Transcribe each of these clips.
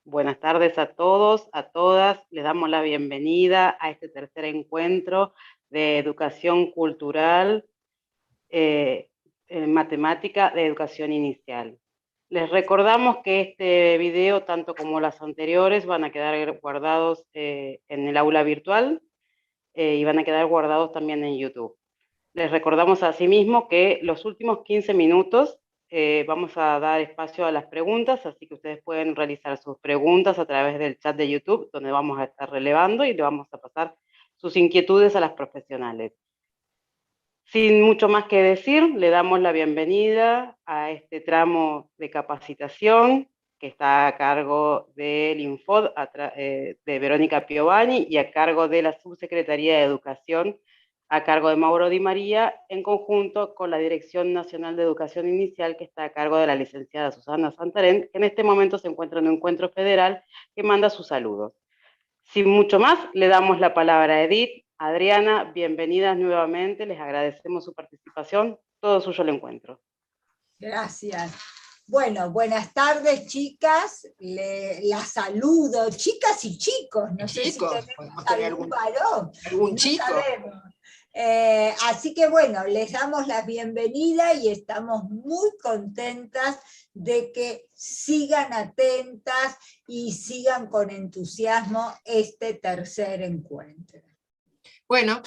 Buenas tardes a todos, a todas. Les damos la bienvenida a este tercer encuentro de educación cultural en matemática de educación inicial. Les recordamos que este video, tanto como las anteriores, van a quedar guardados en el aula virtual y van a quedar guardados también en YouTube. Les recordamos asimismo que los últimos 15 minutos vamos a dar espacio a las preguntas, así que ustedes pueden realizar sus preguntas a través del chat de YouTube, donde vamos a estar relevando y le vamos a pasar sus inquietudes a las profesionales. Sin mucho más que decir, le damos la bienvenida a este tramo de capacitación que está a cargo del Infod, de Verónica Piovani, y a cargo de la Subsecretaría de Educación, a cargo de Mauro Di María, en conjunto con la Dirección Nacional de Educación Inicial, que está a cargo de la licenciada Susana Santarén, que en este momento se encuentra en un encuentro federal que manda sus saludos. Sin mucho más, le damos la palabra a Edith. Adriana, bienvenidas nuevamente, les agradecemos su participación, todo suyo el encuentro. Gracias. Bueno, buenas tardes, chicas, las saludo, chicas y chicos, no sé si tenemos algún varón, algún chico. Sabemos. Así que bueno, les damos la bienvenida y estamos muy contentas de que sigan atentas y sigan con entusiasmo este tercer encuentro. Bueno,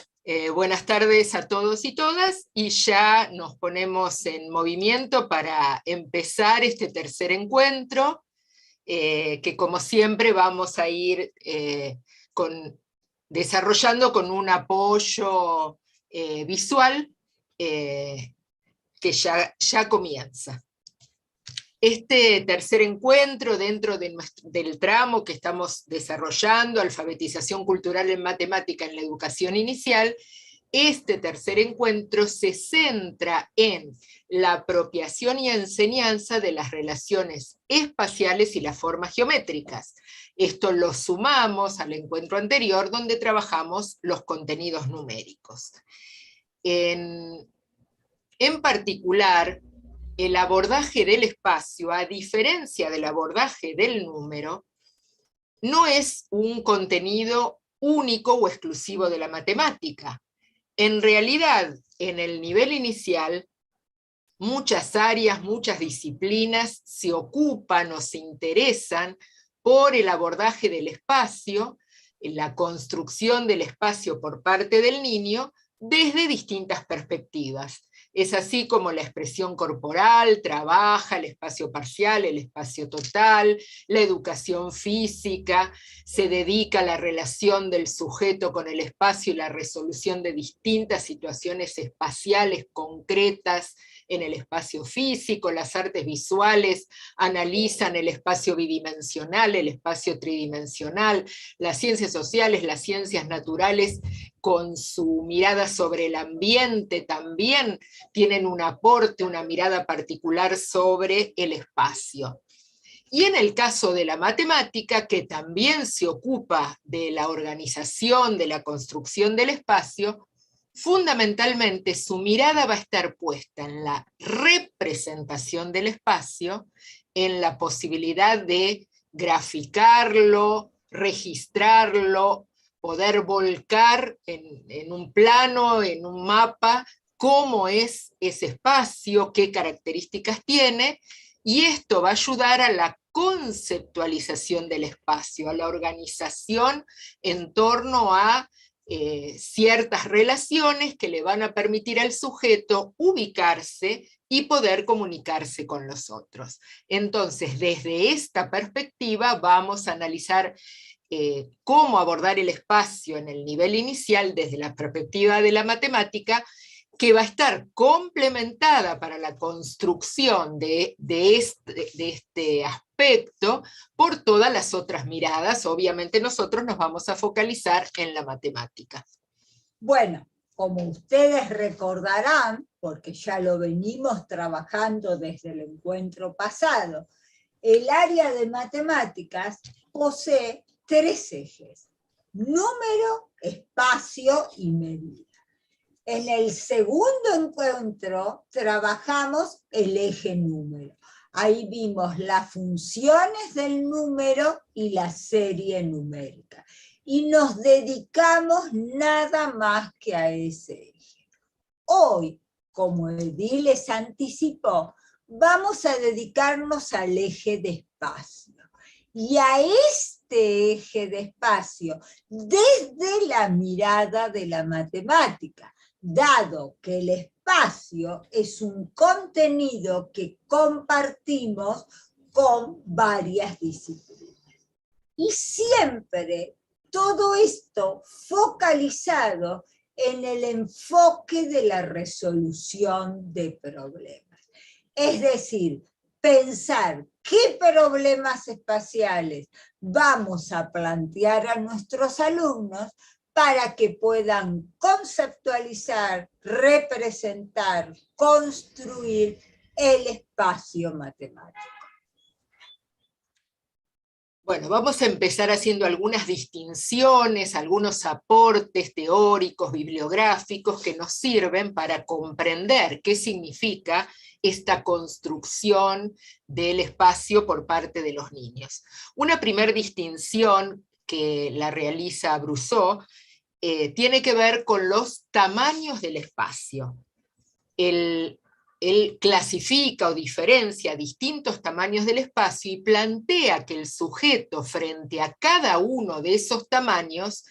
buenas tardes a todos y todas, y ya nos ponemos en movimiento para empezar este tercer encuentro, que como siempre vamos a ir desarrollando con un apoyo visual que ya comienza. Este tercer encuentro dentro del tramo que estamos desarrollando, alfabetización cultural en matemática en la educación inicial, este tercer encuentro se centra en la apropiación y enseñanza de las relaciones espaciales y las formas geométricas. Esto lo sumamos al encuentro anterior donde trabajamos los contenidos numéricos. En particular, el abordaje del espacio, a diferencia del abordaje del número, no es un contenido único o exclusivo de la matemática. En realidad, en el nivel inicial, muchas áreas, muchas disciplinas se ocupan o se interesan por el abordaje del espacio, la construcción del espacio por parte del niño, desde distintas perspectivas. Es así como la expresión corporal trabaja el espacio parcial, el espacio total, la educación física, se dedica a la relación del sujeto con el espacio y la resolución de distintas situaciones espaciales concretas en el espacio físico. Las artes visuales analizan el espacio bidimensional, el espacio tridimensional, las ciencias sociales, las ciencias naturales, con su mirada sobre el ambiente, también tienen un aporte, una mirada particular sobre el espacio. Y en el caso de la matemática, que también se ocupa de la organización, de la construcción del espacio, fundamentalmente su mirada va a estar puesta en la representación del espacio, en la posibilidad de graficarlo, registrarlo, poder volcar en un plano, en un mapa, cómo es ese espacio, qué características tiene, y esto va a ayudar a la conceptualización del espacio, a la organización en torno a ciertas relaciones que le van a permitir al sujeto ubicarse y poder comunicarse con los otros. Entonces, desde esta perspectiva vamos a analizar cómo abordar el espacio en el nivel inicial desde la perspectiva de la matemática, que va a estar complementada para la construcción de este aspecto por todas las otras miradas. Obviamente nosotros nos vamos a focalizar en la matemática. Bueno, como ustedes recordarán, porque ya lo venimos trabajando desde el encuentro pasado, el área de matemáticas posee 3 ejes: número, espacio y medida. En el segundo encuentro trabajamos el eje número. Ahí vimos las funciones del número y la serie numérica. Y nos dedicamos nada más que a ese eje. Hoy, como Edil les anticipó, vamos a dedicarnos al eje de espacio. Y a este eje de espacio, desde la mirada de la matemática, dado que el espacio es un contenido que compartimos con varias disciplinas. Y siempre todo esto focalizado en el enfoque de la resolución de problemas. Es decir, pensar qué problemas espaciales vamos a plantear a nuestros alumnos para que puedan conceptualizar, representar, construir el espacio matemático. Bueno, vamos a empezar haciendo algunas distinciones, algunos aportes teóricos, bibliográficos que nos sirven para comprender qué significa esta construcción del espacio por parte de los niños. Una primera distinción que la realiza Brousseau tiene que ver con los tamaños del espacio. Él clasifica o diferencia distintos tamaños del espacio y plantea que el sujeto frente a cada uno de esos tamaños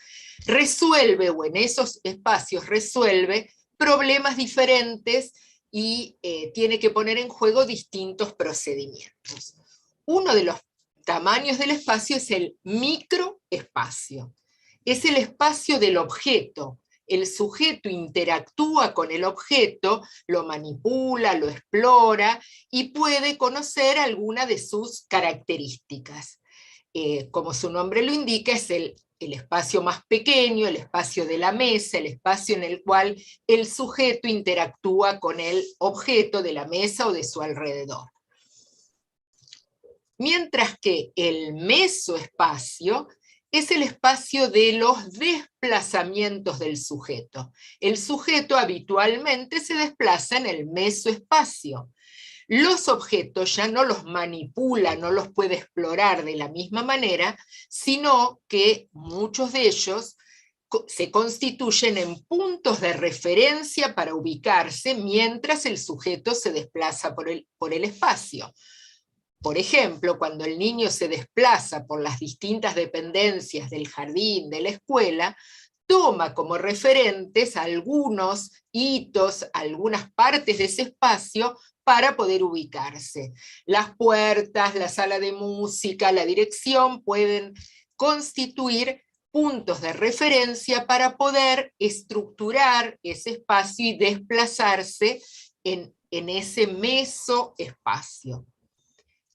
resuelve, o en esos espacios resuelve, problemas diferentes y tiene que poner en juego distintos procedimientos. Uno de los tamaños del espacio es el microespacio. Es el espacio del objeto. El sujeto interactúa con el objeto, lo manipula, lo explora y puede conocer alguna de sus características. Como su nombre lo indica, es el espacio más pequeño, el espacio de la mesa, el espacio en el cual el sujeto interactúa con el objeto de la mesa o de su alrededor. Mientras que el mesoespacio es el espacio de los desplazamientos del sujeto. El sujeto habitualmente se desplaza en el mesoespacio. Los objetos ya no los manipula, no los puede explorar de la misma manera, sino que muchos de ellos se constituyen en puntos de referencia para ubicarse mientras el sujeto se desplaza por el espacio. Por ejemplo, cuando el niño se desplaza por las distintas dependencias del jardín, de la escuela, toma como referentes algunos hitos, algunas partes de ese espacio para poder ubicarse. Las puertas, la sala de música, la dirección pueden constituir puntos de referencia para poder estructurar ese espacio y desplazarse en ese mesoespacio.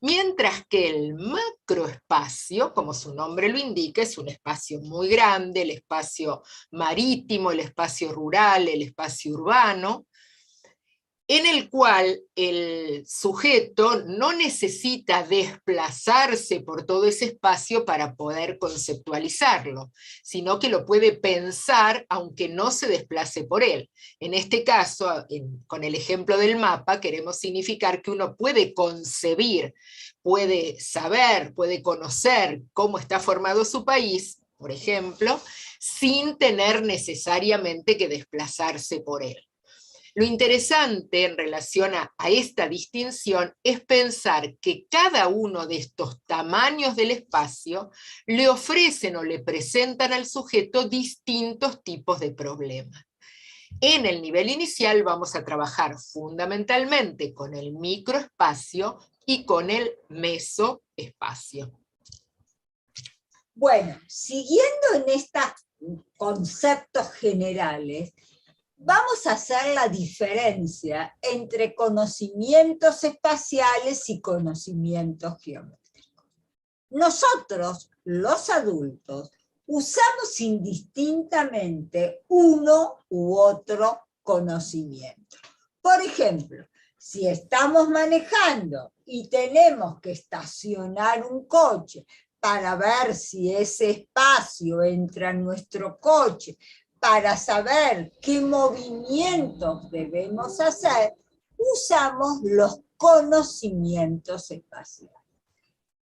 Mientras que el macroespacio, como su nombre lo indica, es un espacio muy grande, el espacio marítimo, el espacio rural, el espacio urbano, en el cual el sujeto no necesita desplazarse por todo ese espacio para poder conceptualizarlo, sino que lo puede pensar aunque no se desplace por él. En este caso, con el ejemplo del mapa, queremos significar que uno puede concebir, puede saber, puede conocer cómo está formado su país, por ejemplo, sin tener necesariamente que desplazarse por él. Lo interesante en relación a esta distinción es pensar que cada uno de estos tamaños del espacio le ofrecen o le presentan al sujeto distintos tipos de problemas. En el nivel inicial vamos a trabajar fundamentalmente con el microespacio y con el mesoespacio. Bueno, siguiendo en estos conceptos generales, vamos a hacer la diferencia entre conocimientos espaciales y conocimientos geométricos. Nosotros, los adultos, usamos indistintamente uno u otro conocimiento. Por ejemplo, si estamos manejando y tenemos que estacionar un coche para ver si ese espacio entra en nuestro coche, para saber qué movimientos debemos hacer, usamos los conocimientos espaciales.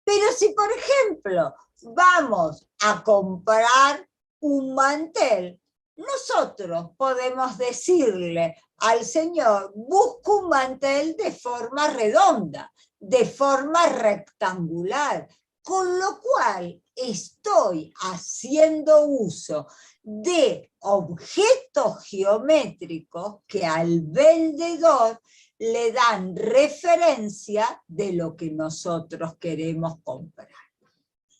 Pero si, por ejemplo, vamos a comprar un mantel, nosotros podemos decirle al señor, busca un mantel de forma redonda, de forma rectangular, con lo cual estoy haciendo uso de objetos geométricos que al vendedor le dan referencia de lo que nosotros queremos comprar.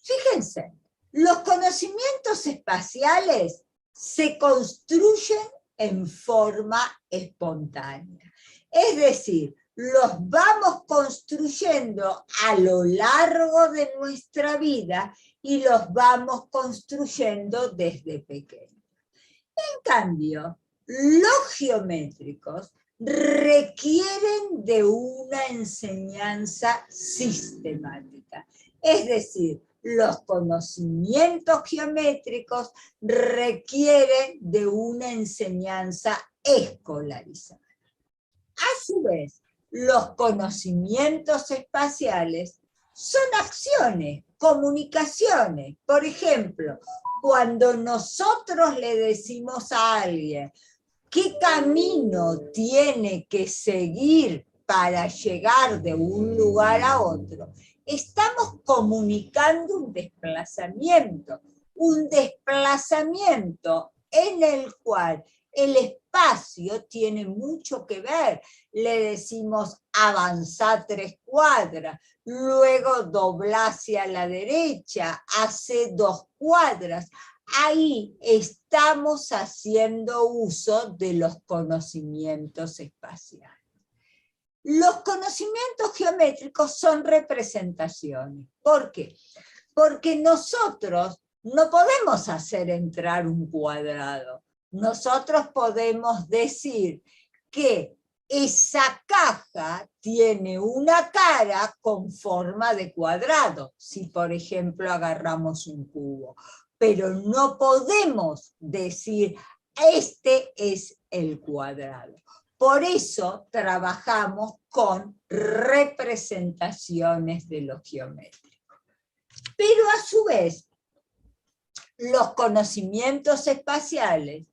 Fíjense, los conocimientos espaciales se construyen en forma espontánea. Es decir, los vamos construyendo a lo largo de nuestra vida y los vamos construyendo desde pequeños. En cambio, los geométricos requieren de una enseñanza sistemática. Es decir, los conocimientos geométricos requieren de una enseñanza escolarizada. A su vez, los conocimientos espaciales son acciones, comunicaciones. Por ejemplo, cuando nosotros le decimos a alguien qué camino tiene que seguir para llegar de un lugar a otro, estamos comunicando un desplazamiento en el cual el espacio tiene mucho que ver. Le decimos avanzá 3 cuadras, luego doblá hacia la derecha, hace 2 cuadras. Ahí estamos haciendo uso de los conocimientos espaciales. Los conocimientos geométricos son representaciones. ¿Por qué? Porque nosotros no podemos hacer entrar un cuadrado. Nosotros podemos decir que esa caja tiene una cara con forma de cuadrado, si por ejemplo agarramos un cubo. Pero no podemos decir, este es el cuadrado. Por eso trabajamos con representaciones de lo geométrico. Pero a su vez, los conocimientos espaciales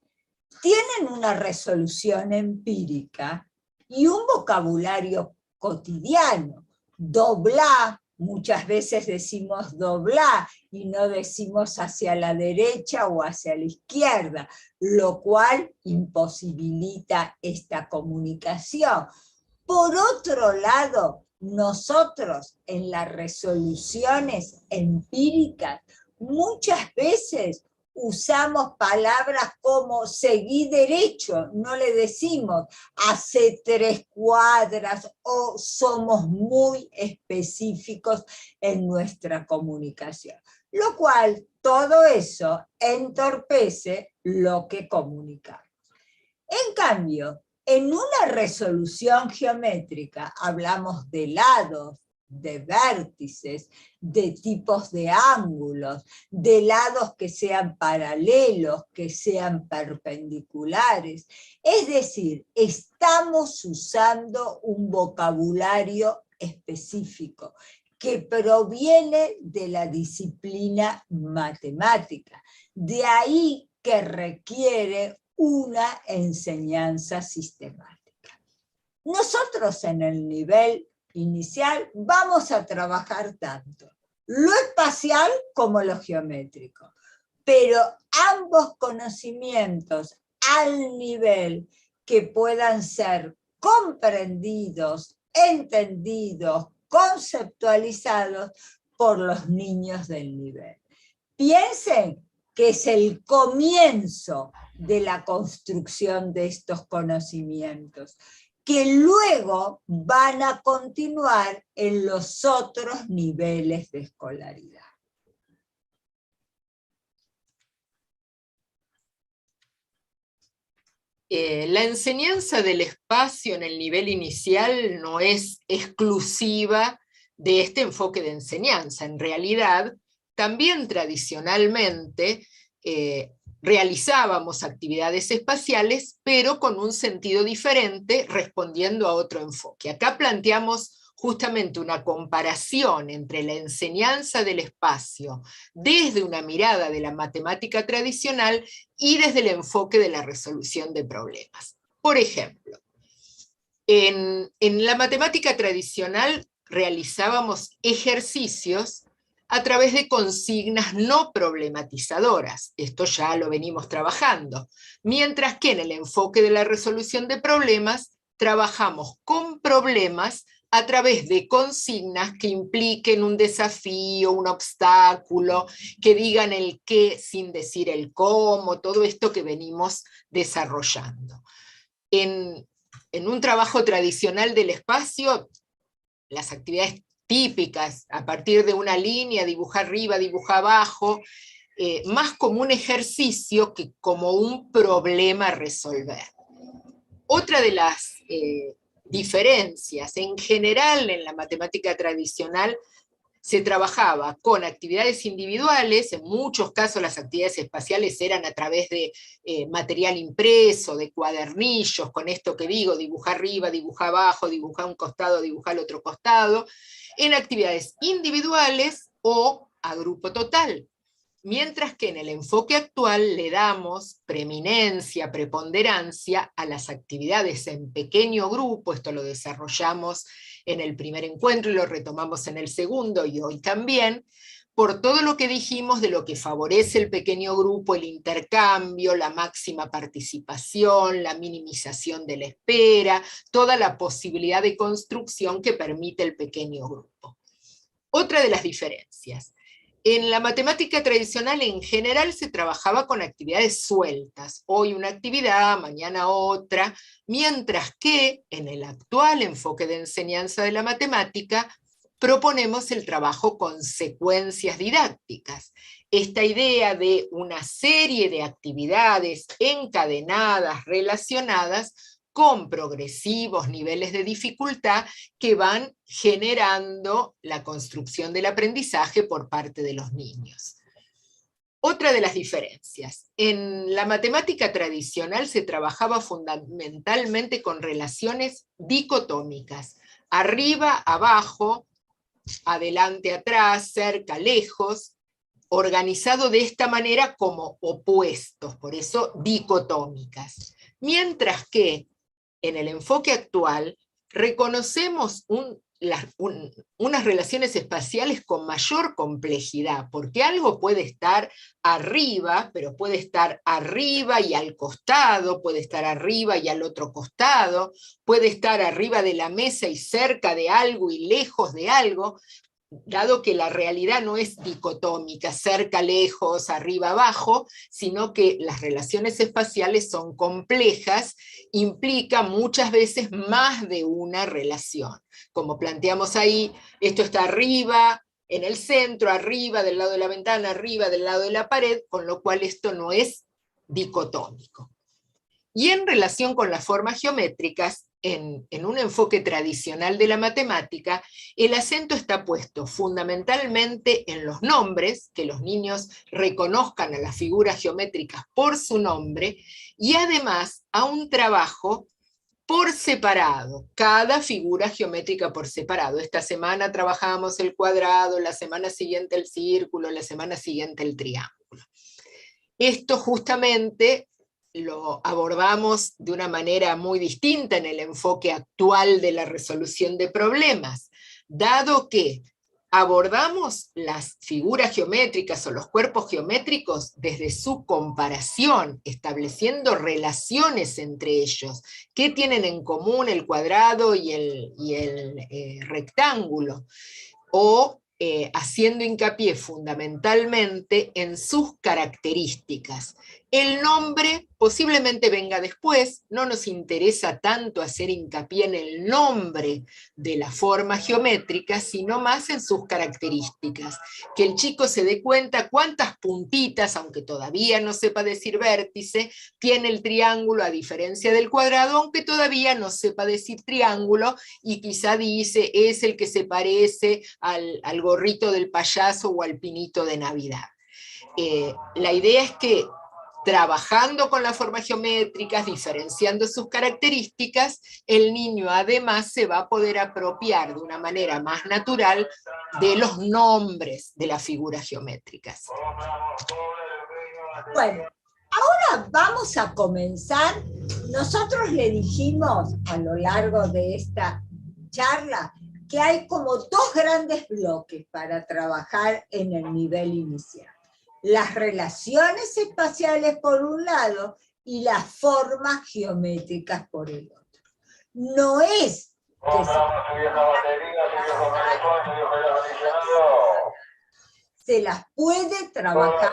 tienen una resolución empírica y un vocabulario cotidiano. Doblar, muchas veces decimos doblar y no decimos hacia la derecha o hacia la izquierda, lo cual imposibilita esta comunicación. Por otro lado, nosotros en las resoluciones empíricas muchas veces usamos palabras como seguí derecho, no le decimos hace 3 cuadras o somos muy específicos en nuestra comunicación. Lo cual todo eso entorpece lo que comunicamos. En cambio, en una resolución geométrica hablamos de lados, de vértices, de tipos de ángulos, de lados que sean paralelos, que sean perpendiculares. Es decir, estamos usando un vocabulario específico que proviene de la disciplina matemática. De ahí que requiere una enseñanza sistemática. Nosotros en el nivel inicial vamos a trabajar tanto lo espacial como lo geométrico, pero ambos conocimientos al nivel que puedan ser comprendidos, entendidos, conceptualizados por los niños del nivel. Piensen que es el comienzo de la construcción de estos conocimientos, que luego van a continuar en los otros niveles de escolaridad. La enseñanza del espacio en el nivel inicial no es exclusiva de este enfoque de enseñanza. En realidad, también tradicionalmente realizábamos actividades espaciales, pero con un sentido diferente, respondiendo a otro enfoque. Acá planteamos justamente una comparación entre la enseñanza del espacio desde una mirada de la matemática tradicional y desde el enfoque de la resolución de problemas. Por ejemplo, en la matemática tradicional realizábamos ejercicios a través de consignas no problematizadoras. Esto ya lo venimos trabajando. Mientras que en el enfoque de la resolución de problemas, trabajamos con problemas a través de consignas que impliquen un desafío, un obstáculo, que digan el qué sin decir el cómo, todo esto que venimos desarrollando. En un trabajo tradicional del espacio, las actividades típicas, a partir de una línea, dibujar arriba, dibujar abajo, más como un ejercicio que como un problema a resolver. Otra de las diferencias, en general en la matemática tradicional, se trabajaba con actividades individuales, en muchos casos las actividades espaciales eran a través de material impreso, de cuadernillos, con esto que digo, dibujar arriba, dibujar abajo, dibujar un costado, dibujar el otro costado, en actividades individuales o a grupo total. Mientras que en el enfoque actual le damos preeminencia, preponderancia a las actividades en pequeño grupo, esto lo desarrollamos en el primer encuentro y lo retomamos en el segundo y hoy también, por todo lo que dijimos de lo que favorece el pequeño grupo, el intercambio, la máxima participación, la minimización de la espera, toda la posibilidad de construcción que permite el pequeño grupo. Otra de las diferencias. En la matemática tradicional en general se trabajaba con actividades sueltas, hoy una actividad, mañana otra, mientras que en el actual enfoque de enseñanza de la matemática proponemos el trabajo con secuencias didácticas. Esta idea de una serie de actividades encadenadas, relacionadas, con progresivos niveles de dificultad que van generando la construcción del aprendizaje por parte de los niños. Otra de las diferencias. En la matemática tradicional se trabajaba fundamentalmente con relaciones dicotómicas. Arriba, abajo, adelante, atrás, cerca, lejos, organizado de esta manera como opuestos, por eso dicotómicas. Mientras que en el enfoque actual, reconocemos unas relaciones espaciales con mayor complejidad, porque algo puede estar arriba, pero puede estar arriba y al costado, puede estar arriba y al otro costado, puede estar arriba de la mesa y cerca de algo y lejos de algo, dado que la realidad no es dicotómica, cerca, lejos, arriba, abajo, sino que las relaciones espaciales son complejas, implica muchas veces más de una relación. Como planteamos ahí, esto está arriba, en el centro, arriba, del lado de la ventana, arriba, del lado de la pared, con lo cual esto no es dicotómico. Y en relación con las formas geométricas, en un enfoque tradicional de la matemática, el acento está puesto fundamentalmente en los nombres, que los niños reconozcan a las figuras geométricas por su nombre, y además a un trabajo por separado, cada figura geométrica por separado. Esta semana trabajamos el cuadrado, la semana siguiente el círculo, la semana siguiente el triángulo. Esto justamente lo abordamos de una manera muy distinta en el enfoque actual de la resolución de problemas, dado que abordamos las figuras geométricas o los cuerpos geométricos desde su comparación, estableciendo relaciones entre ellos. ¿Qué tienen en común el cuadrado y el rectángulo? O haciendo hincapié fundamentalmente en sus características. El nombre posiblemente venga después, no nos interesa tanto hacer hincapié en el nombre de la forma geométrica, sino más en sus características. Que el chico se dé cuenta cuántas puntitas, aunque todavía no sepa decir vértice, tiene el triángulo a diferencia del cuadrado, aunque todavía no sepa decir triángulo, y quizá dice, es el que se parece al gorrito del payaso o al pinito de Navidad. La idea es que trabajando con las formas geométricas, diferenciando sus características, el niño además se va a poder apropiar de una manera más natural de los nombres de las figuras geométricas. Bueno, ahora vamos a comenzar. Nosotros le dijimos a lo largo de esta charla que hay como dos grandes bloques para trabajar en el nivel inicial. Las relaciones espaciales por un lado y las formas geométricas por el otro. No es que se las puede trabajar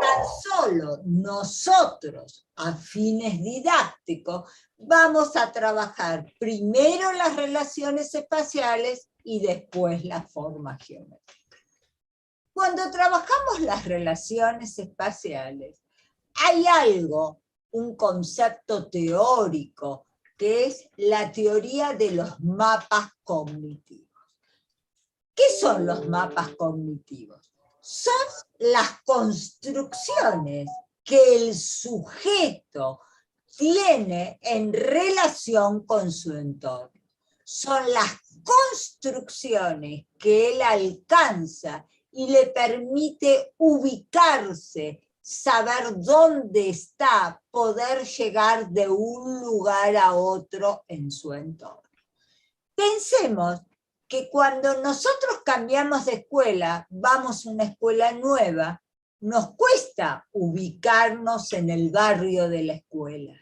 tan solo nosotros a fines didácticos vamos a trabajar primero las relaciones espaciales y después las formas geométricas. Cuando trabajamos las relaciones espaciales, hay algo, un concepto teórico, que es la teoría de los mapas cognitivos. ¿Qué son los mapas cognitivos? Son las construcciones que el sujeto tiene en relación con su entorno. Son las construcciones que él alcanza y le permite ubicarse, saber dónde está, poder llegar de un lugar a otro en su entorno. Pensemos que cuando nosotros cambiamos de escuela, vamos a una escuela nueva, nos cuesta ubicarnos en el barrio de la escuela.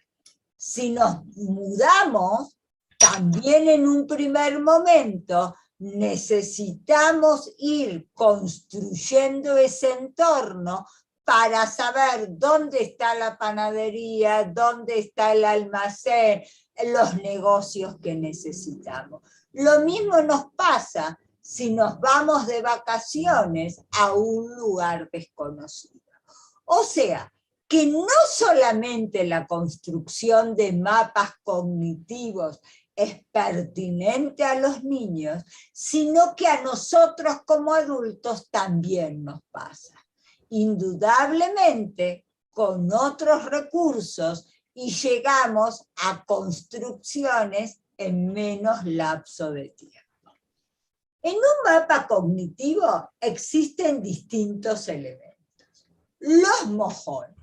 Si nos mudamos, también en un primer momento necesitamos ir construyendo ese entorno para saber dónde está la panadería, dónde está el almacén, los negocios que necesitamos. Lo mismo nos pasa si nos vamos de vacaciones a un lugar desconocido. O sea, que no solamente la construcción de mapas cognitivos es pertinente a los niños, sino que a nosotros como adultos también nos pasa. Indudablemente, con otros recursos, y llegamos a construcciones en menos lapso de tiempo. En un mapa cognitivo existen distintos elementos. Los mojones.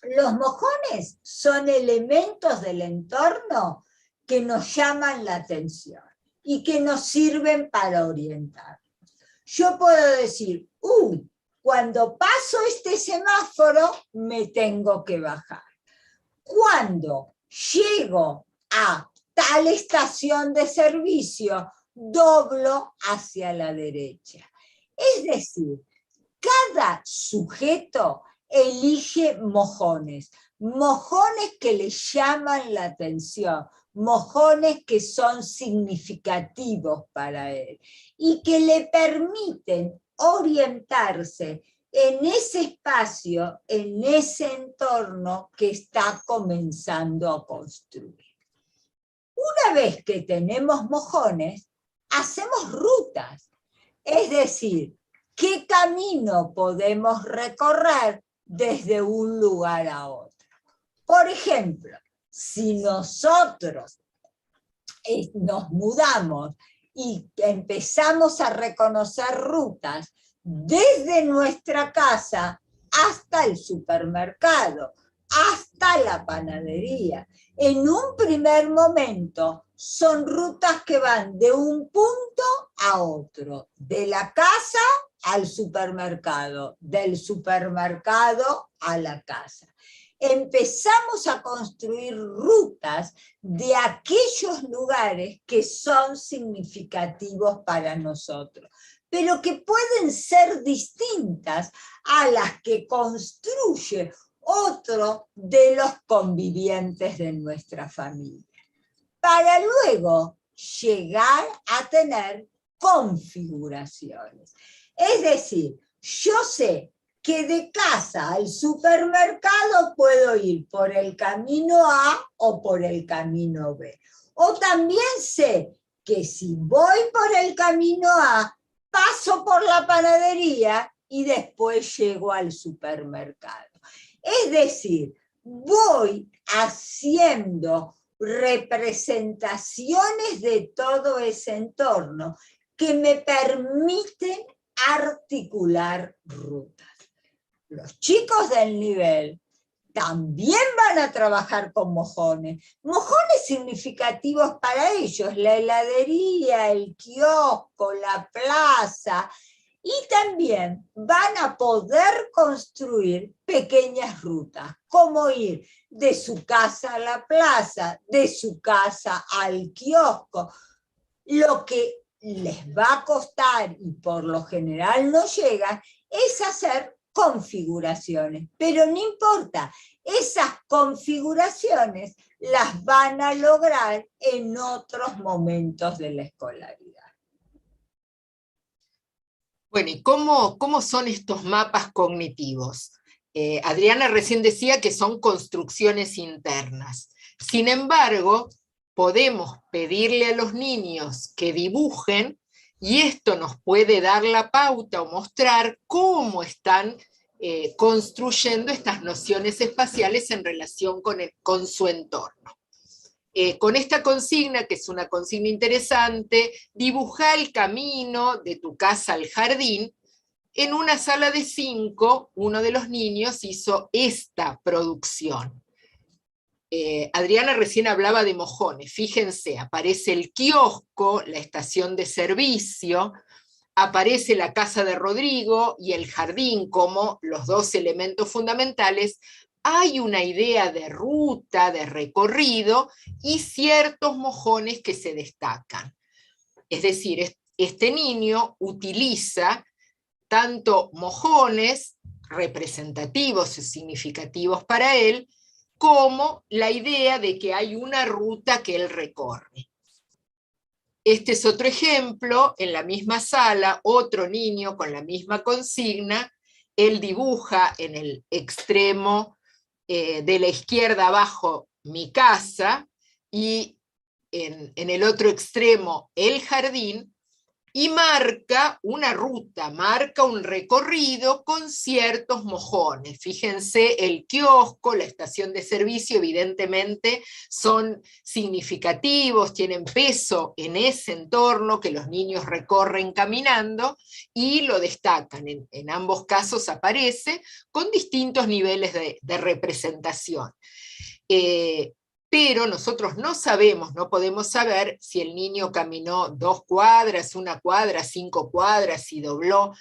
Los mojones son elementos del entorno que nos llaman la atención y que nos sirven para orientarnos. Yo puedo decir, uy, cuando paso este semáforo me tengo que bajar. Cuando llego a tal estación de servicio, doblo hacia la derecha. Es decir, cada sujeto elige mojones, mojones que le llaman la atención, mojones que son significativos para él y que le permiten orientarse en ese espacio, en ese entorno que está comenzando a construir. Una vez que tenemos mojones, hacemos rutas, es decir, ¿qué camino podemos recorrer desde un lugar a otro? Por ejemplo, si nosotros nos mudamos y empezamos a reconocer rutas desde nuestra casa hasta el supermercado, hasta la panadería, en un primer momento son rutas que van de un punto a otro, de la casa al supermercado, del supermercado a la casa. Empezamos a construir rutas de aquellos lugares que son significativos para nosotros, pero que pueden ser distintas a las que construye otro de los convivientes de nuestra familia, para luego llegar a tener configuraciones. Es decir, yo sé que de casa al supermercado puedo ir por el camino A o por el camino B. O también sé que si voy por el camino A, paso por la panadería y después llego al supermercado. Es decir, voy haciendo representaciones de todo ese entorno que me permiten articular rutas. Los chicos del nivel también van a trabajar con mojones. Mojones significativos para ellos, la heladería, el kiosco, la plaza, y también van a poder construir pequeñas rutas, como ir de su casa a la plaza, de su casa al kiosco. Lo que les va a costar, y por lo general no llegan, es hacer configuraciones, pero no importa, esas configuraciones las van a lograr en otros momentos de la escolaridad. Bueno, ¿y cómo son estos mapas cognitivos? Adriana recién decía que son construcciones internas. Sin embargo, podemos pedirle a los niños que dibujen, y esto nos puede dar la pauta o mostrar cómo están construyendo estas nociones espaciales en relación con su entorno. Con esta consigna, que es una consigna interesante, dibuja el camino de tu casa al jardín. En una sala de 5, uno de los niños hizo esta producción. Adriana recién hablaba de mojones. Fíjense, aparece el kiosco, la estación de servicio, aparece la casa de Rodrigo y el jardín como los dos elementos fundamentales. Hay una idea de ruta, de recorrido, y ciertos mojones que se destacan. Es decir, este niño utiliza tanto mojones representativos y significativos para él, como la idea de que hay una ruta que él recorre. Este es otro ejemplo, en la misma sala, otro niño con la misma consigna. Él dibuja en el extremo de la izquierda abajo mi casa, y en el otro extremo el jardín, y marca una ruta, marca un recorrido con ciertos mojones. Fíjense, el kiosco, la estación de servicio, evidentemente son significativos, tienen peso en ese entorno que los niños recorren caminando, y lo destacan. En ambos casos aparece con distintos niveles de representación. Pero nosotros no sabemos, no podemos saber si el niño caminó 2 cuadras, 1 cuadra, 5 cuadras, si dobló.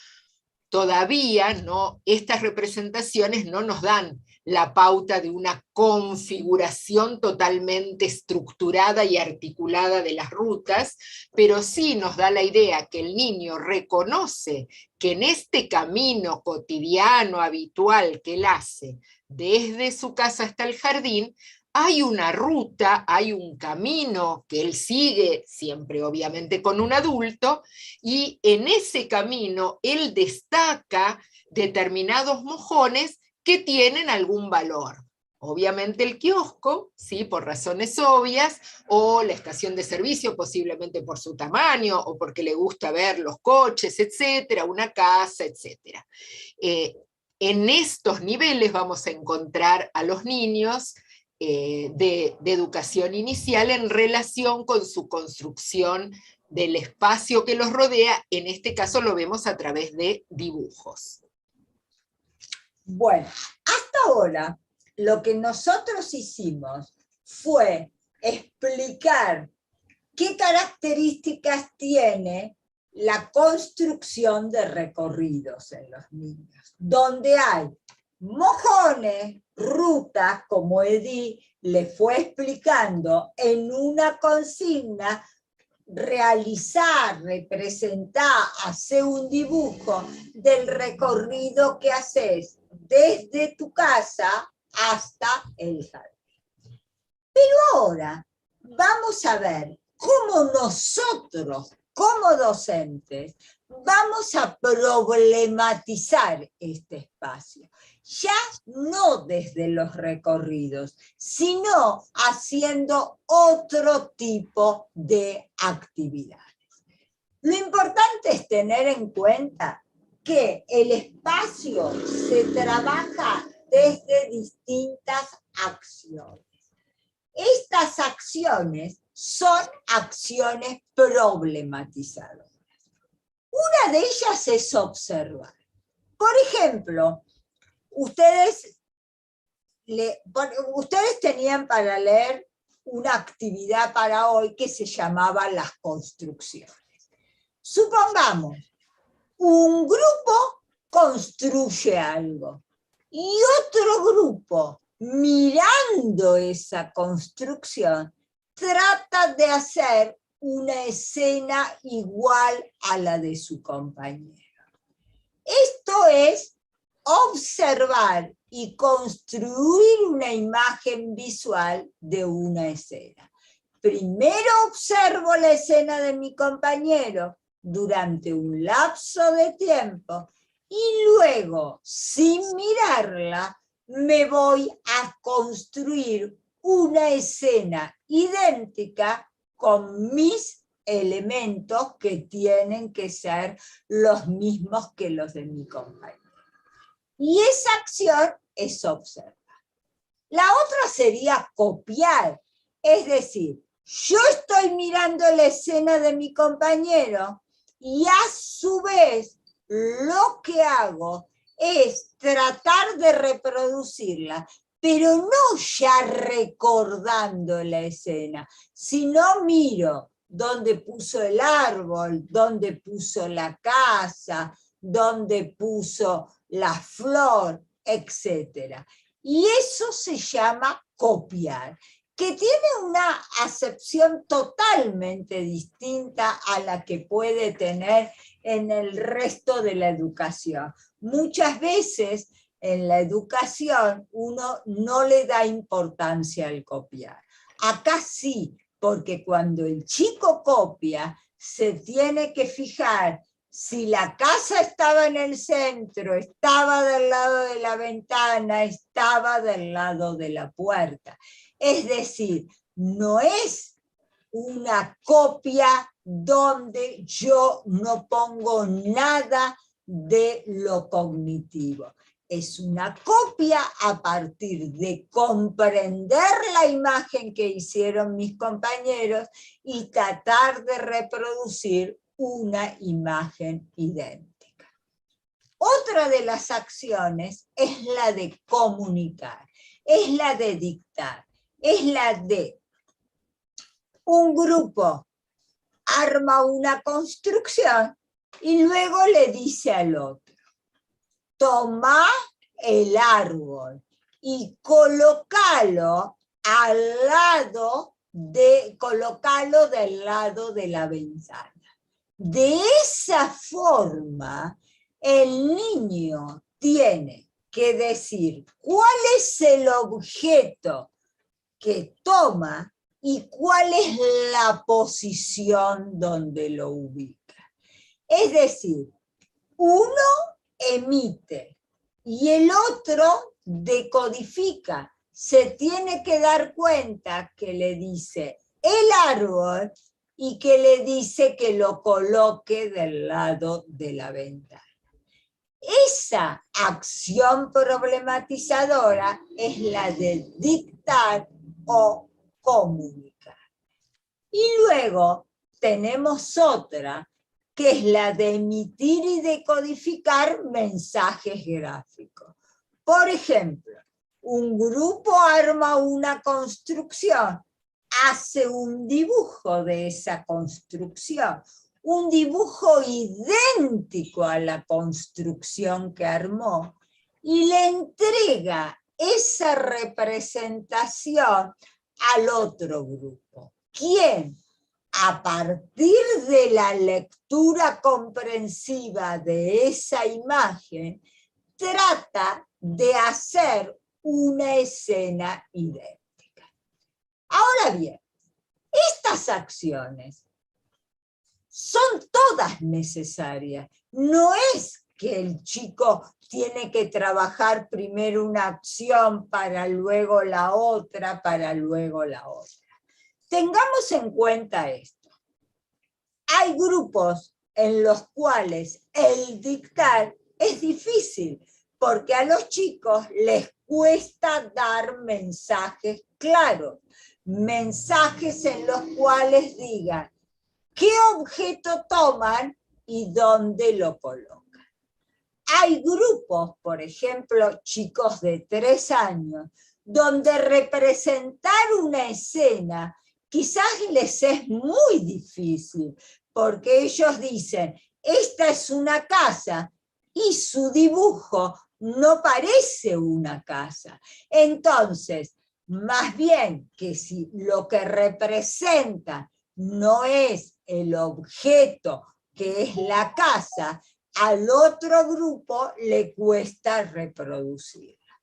Todavía no, estas representaciones no nos dan la pauta de una configuración totalmente estructurada y articulada de las rutas, pero sí nos da la idea que el niño reconoce que en este camino cotidiano, habitual que él hace, desde su casa hasta el jardín, hay una ruta, hay un camino que él sigue, siempre obviamente con un adulto, y en ese camino él destaca determinados mojones que tienen algún valor. Obviamente el kiosco, ¿sí?, por razones obvias, o la estación de servicio, posiblemente por su tamaño, o porque le gusta ver los coches, etcétera, una casa, etcétera. En estos niveles vamos a encontrar a los niños de educación inicial en relación con su construcción del espacio que los rodea. En este caso lo vemos a través de dibujos. Bueno, hasta ahora lo que nosotros hicimos fue explicar qué características tiene la construcción de recorridos en los niños, donde hay mojones, rutas, como Edith le fue explicando en una consigna, realizar, representar, hacer un dibujo del recorrido que haces desde tu casa hasta el jardín. Pero ahora vamos a ver cómo nosotros, como docentes, vamos a problematizar este espacio. Ya no desde los recorridos, sino haciendo otro tipo de actividades. Lo importante es tener en cuenta que el espacio se trabaja desde distintas acciones. Estas acciones son acciones problematizadoras. Una de ellas es observar. Por ejemplo, ustedes tenían para leer una actividad para hoy que se llamaba las construcciones. Supongamos, un grupo construye algo y otro grupo, mirando esa construcción, trata de hacer una escena igual a la de su compañero. Esto es observar y construir una imagen visual de una escena. Primero observo la escena de mi compañero durante un lapso de tiempo y luego, sin mirarla, me voy a construir una escena idéntica con mis elementos que tienen que ser los mismos que los de mi compañero. Y esa acción es observar. La otra sería copiar, es decir, yo estoy mirando la escena de mi compañero y a su vez lo que hago es tratar de reproducirla, pero no ya recordando la escena, sino miro dónde puso el árbol, dónde puso la casa, dónde puso la flor, etc. Y eso se llama copiar, que tiene una acepción totalmente distinta a la que puede tener en el resto de la educación. Muchas veces en la educación uno no le da importancia al copiar. Acá sí, porque cuando el chico copia, se tiene que fijar si la casa estaba en el centro, estaba del lado de la ventana, estaba del lado de la puerta. Es decir, no es una copia donde yo no pongo nada de lo cognitivo. Es una copia a partir de comprender la imagen que hicieron mis compañeros y tratar de reproducir una imagen idéntica. Otra de las acciones es la de comunicar, es la de dictar, es la de un grupo arma una construcción y luego le dice al otro, toma el árbol y colócalo del lado de la ventana. De esa forma, el niño tiene que decir cuál es el objeto que toma y cuál es la posición donde lo ubica. Es decir, uno emite y el otro decodifica. Se tiene que dar cuenta que le dice el árbol y que le dice que lo coloque del lado de la ventana. Esa acción problematizadora es la de dictar o comunicar. Y luego tenemos otra, que es la de emitir y decodificar mensajes gráficos. Por ejemplo, un grupo arma una construcción, hace un dibujo de esa construcción, un dibujo idéntico a la construcción que armó, y le entrega esa representación al otro grupo. ¿Quién? A partir de la lectura comprensiva de esa imagen, trata de hacer una escena idéntica. Ahora bien, estas acciones son todas necesarias. No es que el chico tiene que trabajar primero una acción para luego la otra, para luego la otra. Tengamos en cuenta esto. Hay grupos en los cuales el dictar es difícil, porque a los chicos les cuesta dar mensajes claros, mensajes en los cuales digan qué objeto toman y dónde lo colocan. Hay grupos, por ejemplo, chicos de 3 años, donde representar una escena quizás les es muy difícil, porque ellos dicen, esta es una casa, y su dibujo no parece una casa. Entonces, más bien que si lo que representa no es el objeto que es la casa, al otro grupo le cuesta reproducirla.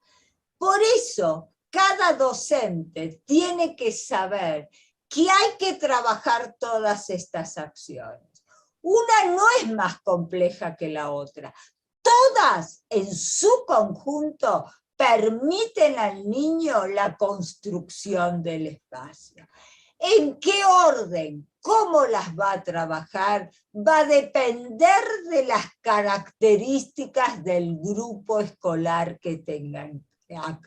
Por eso, cada docente tiene que saber que hay que trabajar todas estas acciones. Una no es más compleja que la otra. Todas en su conjunto permiten al niño la construcción del espacio. ¿En qué orden? ¿Cómo las va a trabajar? Va a depender de las características del grupo escolar que tengan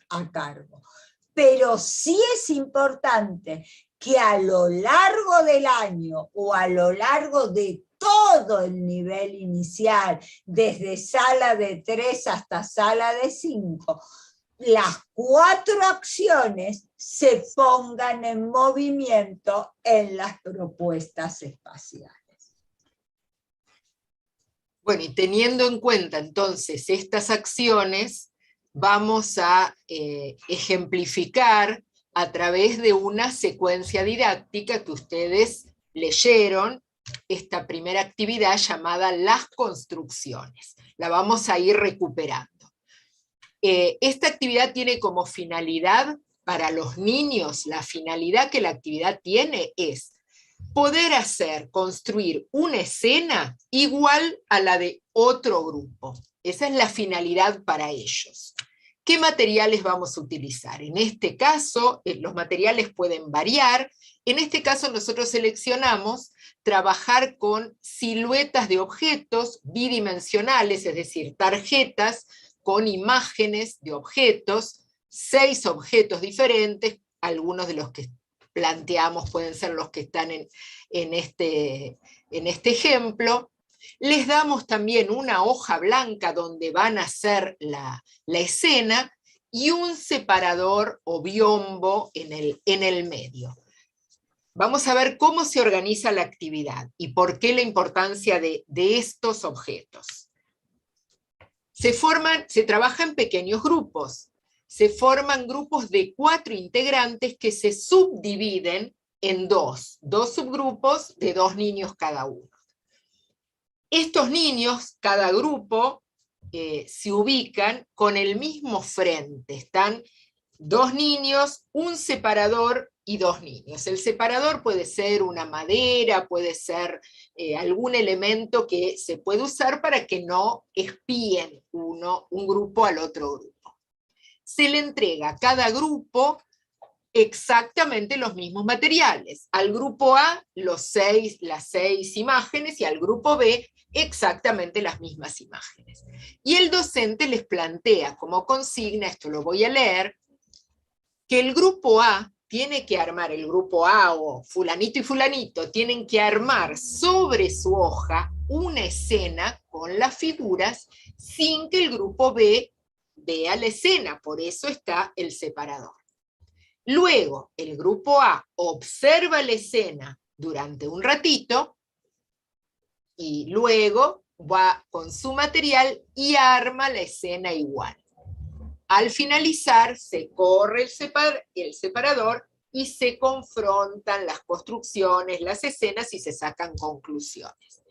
a cargo. Pero sí es importante que a lo largo del año o a lo largo de todo el nivel inicial, desde sala de 3 hasta sala de 5, las 4 acciones se pongan en movimiento en las propuestas espaciales. Bueno, y teniendo en cuenta entonces estas acciones, vamos a ejemplificar a través de una secuencia didáctica que ustedes leyeron, esta primera actividad llamada las construcciones. La vamos a ir recuperando. Esta actividad tiene como finalidad para los niños, la finalidad que la actividad tiene es poder construir una escena igual a la de otro grupo. Esa es la finalidad para ellos. ¿Qué materiales vamos a utilizar? En este caso, los materiales pueden variar. En este caso nosotros seleccionamos trabajar con siluetas de objetos bidimensionales, es decir, tarjetas con imágenes de objetos, 6 objetos diferentes, algunos de los que planteamos pueden ser los que están en este ejemplo. Les damos también una hoja blanca donde van a hacer la escena y un separador o biombo en el medio. Vamos a ver cómo se organiza la actividad y por qué la importancia de estos objetos. Se trabaja en pequeños grupos. Se forman grupos de 4 integrantes que se subdividen en dos subgrupos de 2 niños cada uno. Estos niños, cada grupo, se ubican con el mismo frente. Están 2 niños, un separador y 2 niños. El separador puede ser una madera, puede ser algún elemento que se puede usar para que no espíen un grupo al otro grupo. Se le entrega a cada grupo exactamente los mismos materiales. Al grupo A las 6 imágenes y al grupo B exactamente las mismas imágenes. Y el docente les plantea como consigna, esto lo voy a leer, que el grupo A tiene que armar, el grupo A o fulanito y fulanito, tienen que armar sobre su hoja una escena con las figuras sin que el grupo B vea la escena, por eso está el separador. Luego, el grupo A observa la escena durante un ratito y luego va con su material y arma la escena igual. Al finalizar, se corre el separador y se confrontan las construcciones, las escenas y se sacan conclusiones.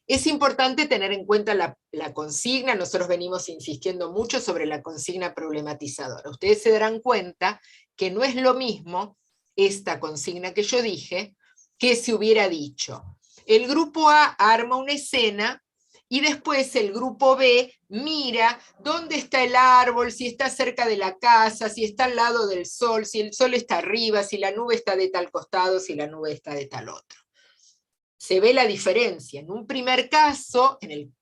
Es importante tener en cuenta la consigna. Nosotros venimos insistiendo mucho sobre la consigna problematizadora. Ustedes se darán cuenta que no es lo mismo esta consigna que yo dije que si hubiera dicho el grupo A arma una escena y después el grupo B mira dónde está el árbol, si está cerca de la casa, si está al lado del sol, si el sol está arriba, si la nube está de tal costado, si la nube está de tal otro. se ve la diferencia. En un primer caso, en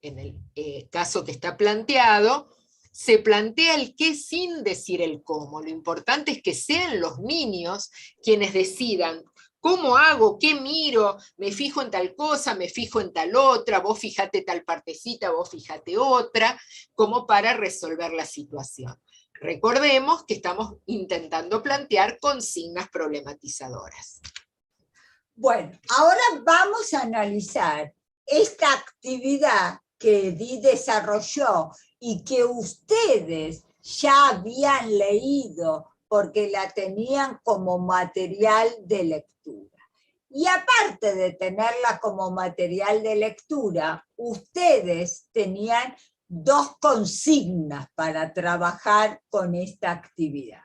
el caso que está planteado, se plantea el qué sin decir el cómo. Lo importante es que sean los niños quienes decidan cómo hago, qué miro, me fijo en tal cosa, me fijo en tal otra, vos fíjate tal partecita, vos fíjate otra, como para resolver la situación. Recordemos que estamos intentando plantear consignas problematizadoras. Bueno, ahora vamos a analizar esta actividad que Edith desarrolló y que ustedes ya habían leído porque la tenían como material de lectura. Y aparte de tenerla como material de lectura, ustedes tenían 2 consignas para trabajar con esta actividad.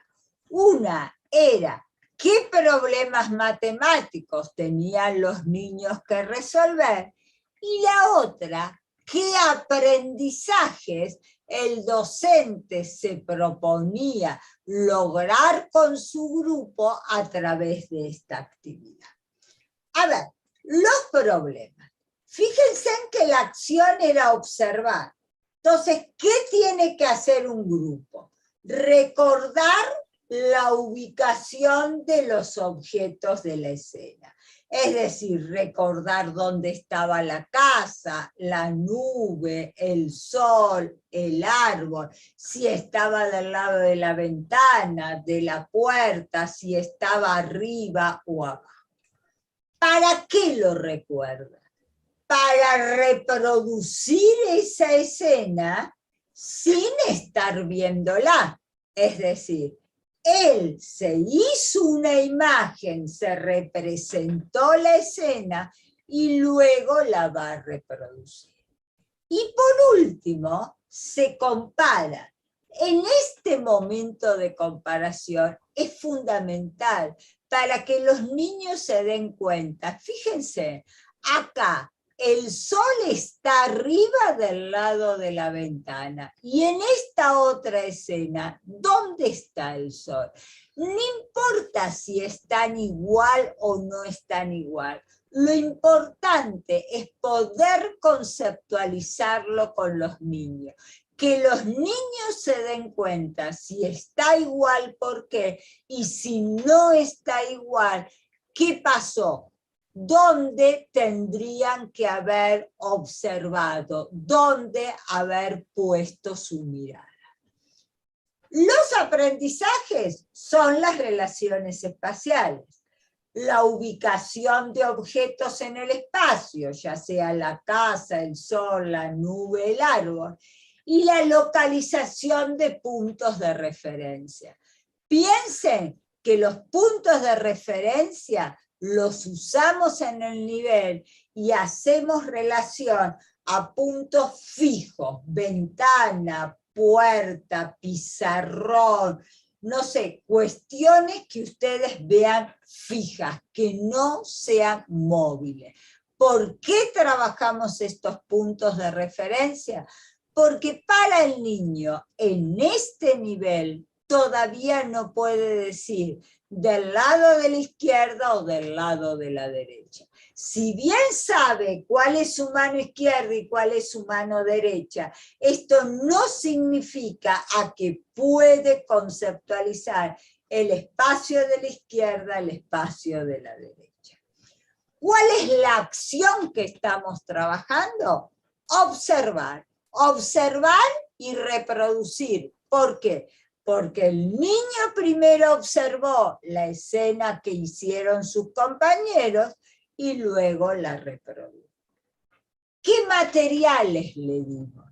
Una era: ¿qué problemas matemáticos tenían los niños que resolver? Y la otra, ¿qué aprendizajes el docente se proponía lograr con su grupo a través de esta actividad? A ver, los problemas. Fíjense en que la acción era observar. Entonces, ¿qué tiene que hacer un grupo? Recordar la ubicación de los objetos de la escena. Es decir, recordar dónde estaba la casa, la nube, el sol, el árbol, si estaba del lado de la ventana, de la puerta, si estaba arriba o abajo. ¿Para qué lo recuerda? Para reproducir esa escena sin estar viéndola. Es decir, él se hizo una imagen, se representó la escena y luego la va a reproducir. Y por último, se compara. En este momento de comparación es fundamental para que los niños se den cuenta. Fíjense, acá el sol está arriba del lado de la ventana y en esta otra escena, ¿dónde está el sol? No importa si están igual o no están igual. Lo importante es poder conceptualizarlo con los niños. Que los niños se den cuenta si está igual, por qué, y si no está igual, ¿qué pasó? ¿Dónde tendrían que haber observado? ¿Dónde haber puesto su mirada? Los aprendizajes son las relaciones espaciales. La ubicación de objetos en el espacio, ya sea la casa, el sol, la nube, el árbol, y la localización de puntos de referencia. Piensen que los puntos de referencia los usamos en el nivel y hacemos relación a puntos fijos, ventana, puerta, pizarrón, no sé, cuestiones que ustedes vean fijas, que no sean móviles. ¿Por qué trabajamos estos puntos de referencia? Porque para el niño en este nivel todavía no puede decir del lado de la izquierda o del lado de la derecha. Si bien sabe cuál es su mano izquierda y cuál es su mano derecha, esto no significa a que puede conceptualizar el espacio de la izquierda, el espacio de la derecha. ¿Cuál es la acción que estamos trabajando? Observar. Observar y reproducir. ¿Por qué? Porque el niño primero observó la escena que hicieron sus compañeros y luego la reprodujo. ¿Qué materiales le dimos?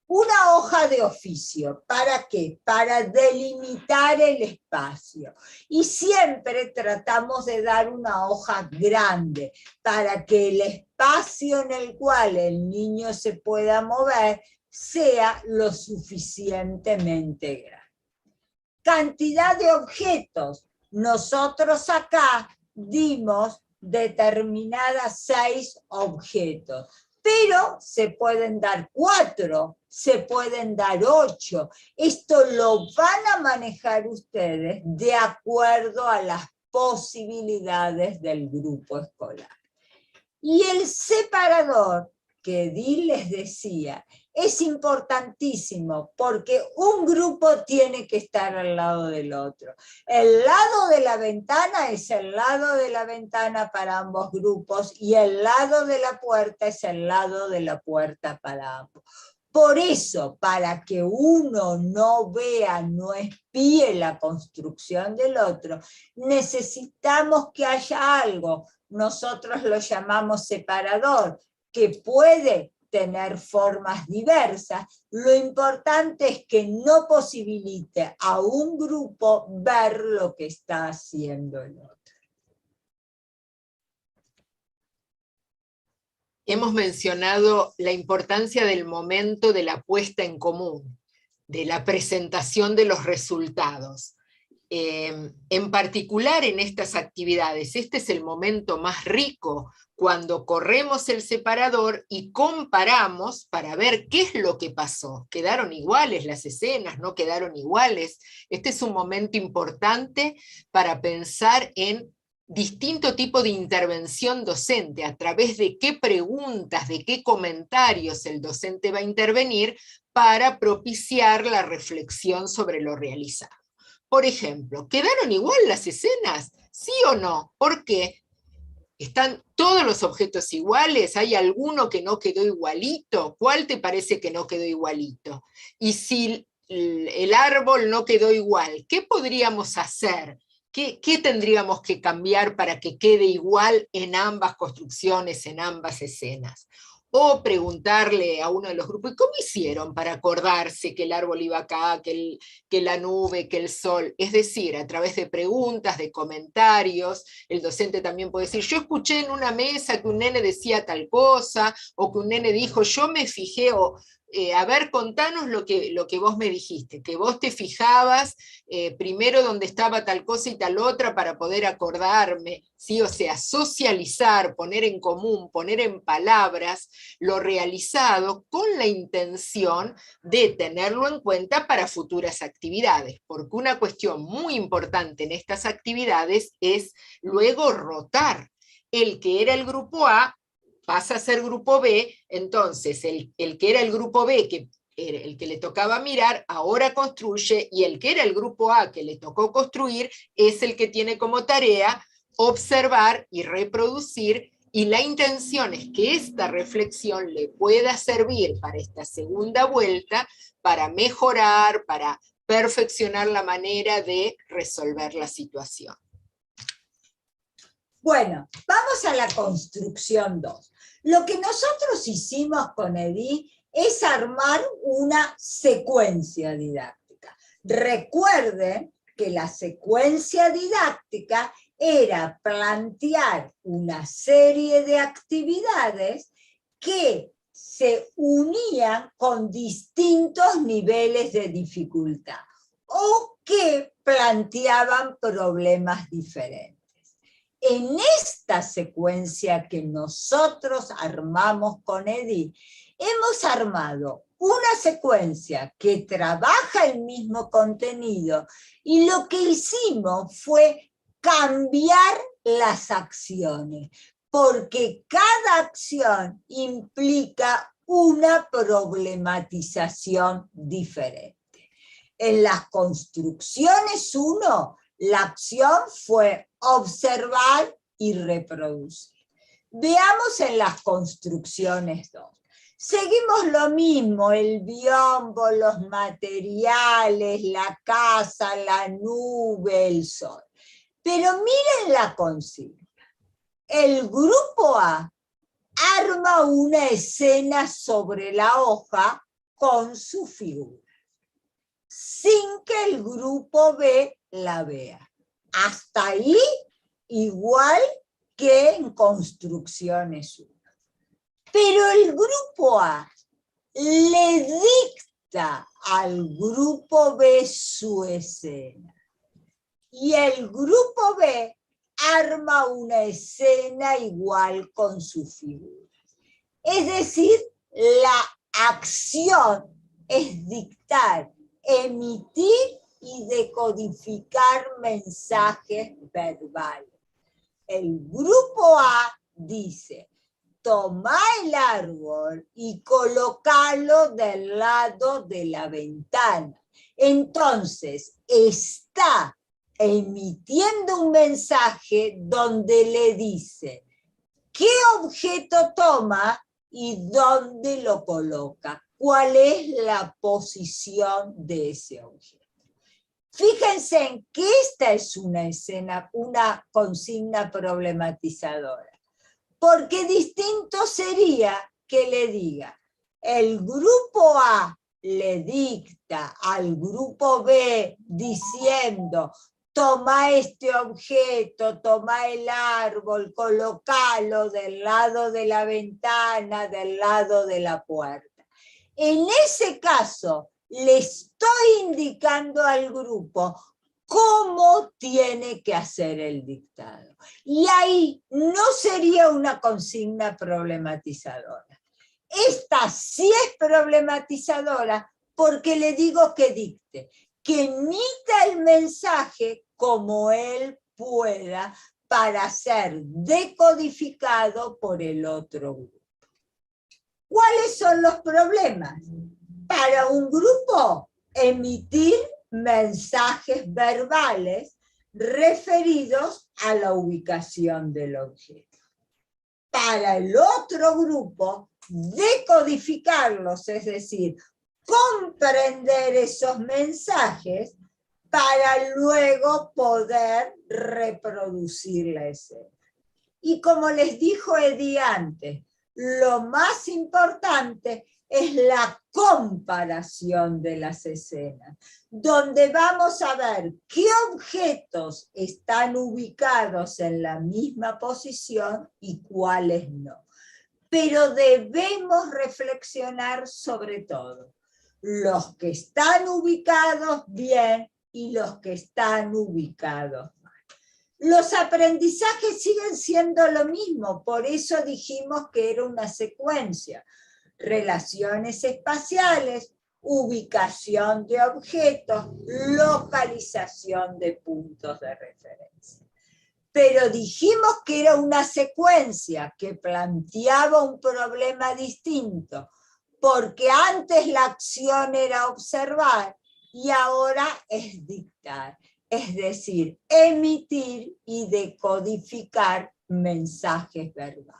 Una hoja de oficio. ¿Para qué? Para delimitar el espacio. Y siempre tratamos de dar una hoja grande para que el espacio en el cual el niño se pueda mover sea lo suficientemente grande. Cantidad de objetos. Nosotros acá dimos determinadas 6 objetos, pero se pueden dar 4, se pueden dar 8. Esto lo van a manejar ustedes de acuerdo a las posibilidades del grupo escolar. Y el separador, que Edith les decía, es importantísimo porque un grupo tiene que estar al lado del otro. El lado de la ventana es el lado de la ventana para ambos grupos y el lado de la puerta es el lado de la puerta para ambos. Por eso, para que uno no vea, no espíe la construcción del otro, necesitamos que haya algo, nosotros lo llamamos separador, que puede tener formas diversas. Lo importante es que no posibilite a un grupo ver lo que está haciendo el otro. Hemos mencionado la importancia del momento de la puesta en común, de la presentación de los resultados. En particular en estas actividades, este es el momento más rico cuando corremos el separador y comparamos para ver qué es lo que pasó. ¿Quedaron iguales las escenas? ¿No quedaron iguales? Este es un momento importante para pensar en distinto tipo de intervención docente, a través de qué preguntas, de qué comentarios el docente va a intervenir para propiciar la reflexión sobre lo realizado. Por ejemplo, ¿quedaron igual las escenas? ¿Sí o no? ¿Por qué? ¿Están todos los objetos iguales? ¿Hay alguno que no quedó igualito? ¿Cuál te parece que no quedó igualito? Y si el árbol no quedó igual, ¿qué podríamos hacer? ¿Qué tendríamos que cambiar para que quede igual en ambas construcciones, en ambas escenas? O preguntarle a uno de los grupos, ¿cómo hicieron para acordarse que el árbol iba acá, que la nube, que el sol? Es decir, a través de preguntas, de comentarios, el docente también puede decir, yo escuché en una mesa que un nene decía tal cosa, o que un nene dijo, yo me fijé, o a ver, contanos lo que vos me dijiste, que vos te fijabas primero donde estaba tal cosa y tal otra para poder acordarme, ¿sí? O sea, socializar, poner en común, poner en palabras lo realizado con la intención de tenerlo en cuenta para futuras actividades, porque una cuestión muy importante en estas actividades es luego rotar. El que era el grupo A pasa a ser grupo B, entonces el que era el grupo B, que era el que le tocaba mirar, ahora construye, y el que era el grupo A que le tocó construir es el que tiene como tarea observar y reproducir, y la intención es que esta reflexión le pueda servir para esta segunda vuelta, para mejorar, para perfeccionar la manera de resolver la situación. Bueno, vamos a la construcción 2. Lo que nosotros hicimos con Edith es armar una secuencia didáctica. Recuerden que la secuencia didáctica era plantear una serie de actividades que se unían con distintos niveles de dificultad o que planteaban problemas diferentes. En esta secuencia que nosotros armamos con Edith, hemos armado una secuencia que trabaja el mismo contenido y lo que hicimos fue cambiar las acciones, porque cada acción implica una problematización diferente. En las construcciones 1, la acción fue observar y reproducir. Veamos en las construcciones 2. Seguimos lo mismo, el biombo, los materiales, la casa, la nube, el sol. Pero miren la consigna. El grupo A arma una escena sobre la hoja con su figura, sin que el grupo B la vea. Hasta ahí, igual que en construcciones 1. Pero el grupo A le dicta al grupo B su escena. Y el grupo B arma una escena igual con su figura. Es decir, la acción es dictar, emitir y decodificar mensajes verbales. El grupo A dice, tomá el árbol y colocalo del lado de la ventana. Entonces, está emitiendo un mensaje donde le dice qué objeto toma y dónde lo coloca, cuál es la posición de ese objeto. Fíjense en que esta es una escena, una consigna problematizadora, porque distinto sería que le diga, el grupo A le dicta al grupo B diciendo, toma este objeto, toma el árbol, colócalo del lado de la ventana, del lado de la puerta. En ese caso, le estoy indicando al grupo cómo tiene que hacer el dictado. Y ahí no sería una consigna problematizadora. Esta sí es problematizadora porque le digo que dicte, que emita el mensaje como él pueda para ser decodificado por el otro grupo. ¿Cuáles son los problemas? Para un grupo, emitir mensajes verbales referidos a la ubicación del objeto. Para el otro grupo, decodificarlos, es decir, comprender esos mensajes para luego poder reproducir la escena. Y como les dijo Edith antes, lo más importante es la comparación de las escenas, donde vamos a ver qué objetos están ubicados en la misma posición y cuáles no. Pero debemos reflexionar sobre todo los que están ubicados bien y los que están ubicados mal. Los aprendizajes siguen siendo lo mismo, por eso dijimos que era una secuencia. Relaciones espaciales, ubicación de objetos, localización de puntos de referencia. Pero dijimos que era una secuencia que planteaba un problema distinto, porque antes la acción era observar y ahora es dictar, es decir, emitir y decodificar mensajes verbales.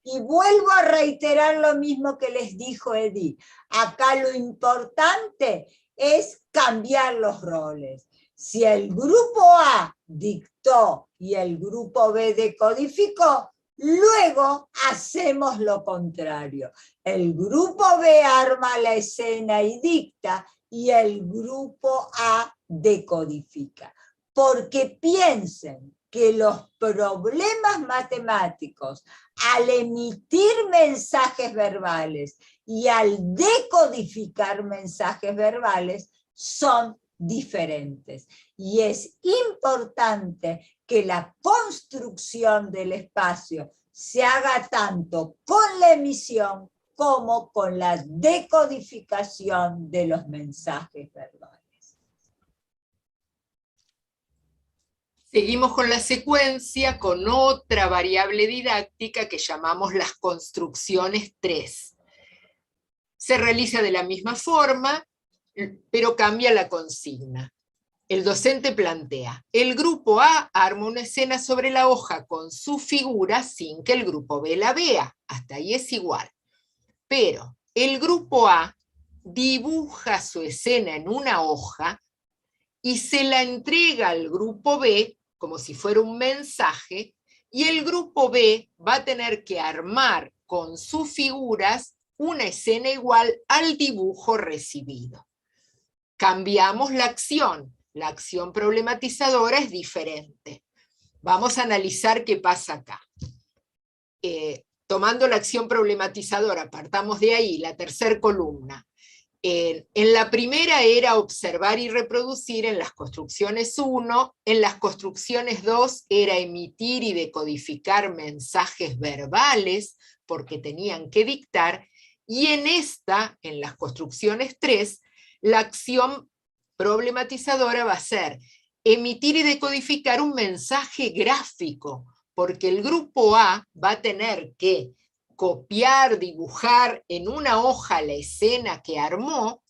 Y vuelvo a reiterar lo mismo que les dijo Edith. Acá lo importante es cambiar los roles. Si el grupo A dictó y el grupo B decodificó, luego hacemos lo contrario. El grupo B arma la escena y dicta, y el grupo A decodifica. Porque piensen que los problemas matemáticos, al emitir mensajes verbales y al decodificar mensajes verbales, son diferentes. Y es importante que la construcción del espacio se haga tanto con la emisión como con la decodificación de los mensajes verbales. Seguimos con la secuencia con otra variable didáctica que llamamos las construcciones 3. Se realiza de la misma forma, pero cambia la consigna. El docente plantea, el grupo A arma una escena sobre la hoja con su figura sin que el grupo B la vea. Hasta ahí es igual. Pero el grupo A dibuja su escena en una hoja y se la entrega al grupo B como si fuera un mensaje, y el grupo B va a tener que armar con sus figuras una escena igual al dibujo recibido. Cambiamos la acción problematizadora es diferente. Vamos a analizar qué pasa acá. Tomando la acción problematizadora, partamos de ahí, la tercera columna. En la primera era observar y reproducir en las construcciones 1, en las construcciones 2 era emitir y decodificar mensajes verbales, porque tenían que dictar, y en esta, en las construcciones 3, la acción problematizadora va a ser emitir y decodificar un mensaje gráfico, porque el grupo A va a tener que copiar, dibujar en una hoja la escena que armó,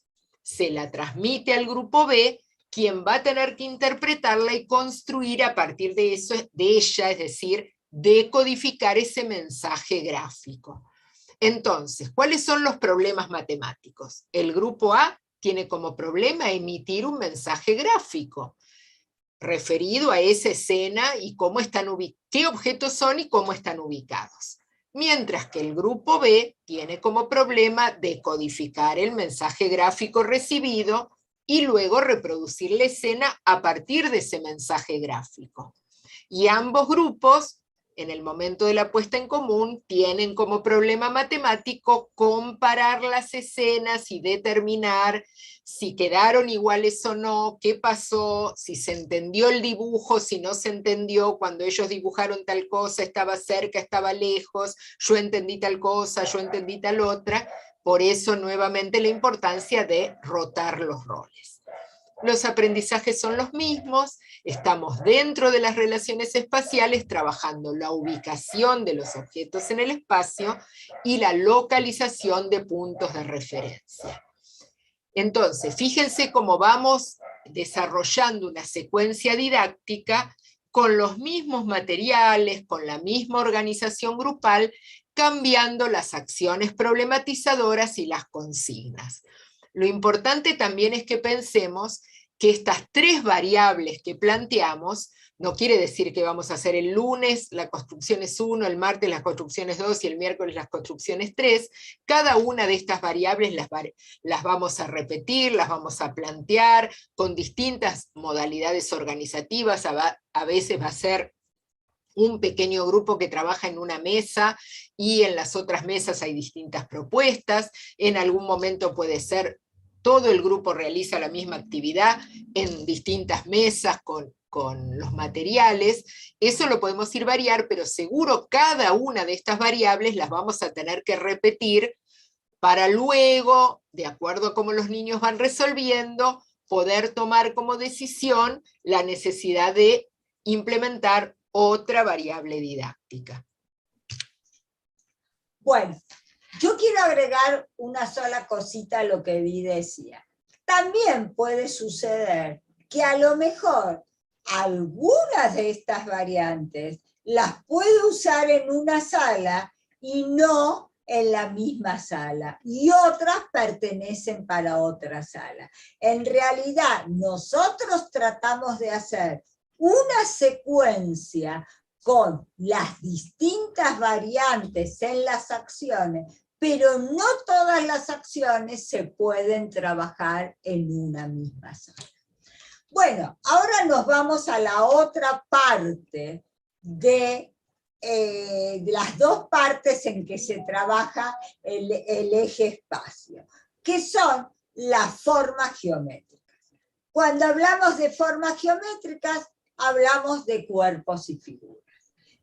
se la transmite al grupo B, quien va a tener que interpretarla y construir a partir de eso, de ella, es decir, decodificar ese mensaje gráfico. Entonces, ¿cuáles son los problemas matemáticos? El grupo A tiene como problema emitir un mensaje gráfico referido a esa escena y cómo están qué objetos son y cómo están ubicados. Mientras que el grupo B tiene como problema decodificar el mensaje gráfico recibido y luego reproducir la escena a partir de ese mensaje gráfico. Y ambos grupos, en el momento de la puesta en común, tienen como problema matemático comparar las escenas y determinar si quedaron iguales o no, qué pasó, si se entendió el dibujo, si no se entendió, cuando ellos dibujaron tal cosa, estaba cerca, estaba lejos, yo entendí tal cosa, yo entendí tal otra. Por eso, nuevamente, la importancia de rotar los roles. Los aprendizajes son los mismos, estamos dentro de las relaciones espaciales trabajando la ubicación de los objetos en el espacio y la localización de puntos de referencia. Entonces, fíjense cómo vamos desarrollando una secuencia didáctica con los mismos materiales, con la misma organización grupal, cambiando las acciones problematizadoras y las consignas. Lo importante también es que pensemos que estas tres variables que planteamos, no quiere decir que vamos a hacer el lunes la construcción es 1, el martes las construcciones 2 y el miércoles las construcciones 3, cada una de estas variables las vamos a repetir, las vamos a plantear con distintas modalidades organizativas, a veces va a ser un pequeño grupo que trabaja en una mesa y en las otras mesas hay distintas propuestas, en algún momento puede ser todo el grupo realiza la misma actividad en distintas mesas con los materiales, eso lo podemos ir variar, pero seguro cada una de estas variables las vamos a tener que repetir para luego, de acuerdo a cómo los niños van resolviendo, poder tomar como decisión la necesidad de implementar otra variable didáctica. Bueno, yo quiero agregar una sola cosita a lo que Vi decía. También puede suceder que a lo mejor algunas de estas variantes las puedo usar en una sala y no en la misma sala, y otras pertenecen para otra sala. En realidad, nosotros tratamos de hacer una secuencia con las distintas variantes en las acciones, pero no todas las acciones se pueden trabajar en una misma sala. Bueno, ahora nos vamos a la otra parte de las dos partes en que se trabaja el eje espacio, que son las formas geométricas. Cuando hablamos de formas geométricas, hablamos de cuerpos y figuras.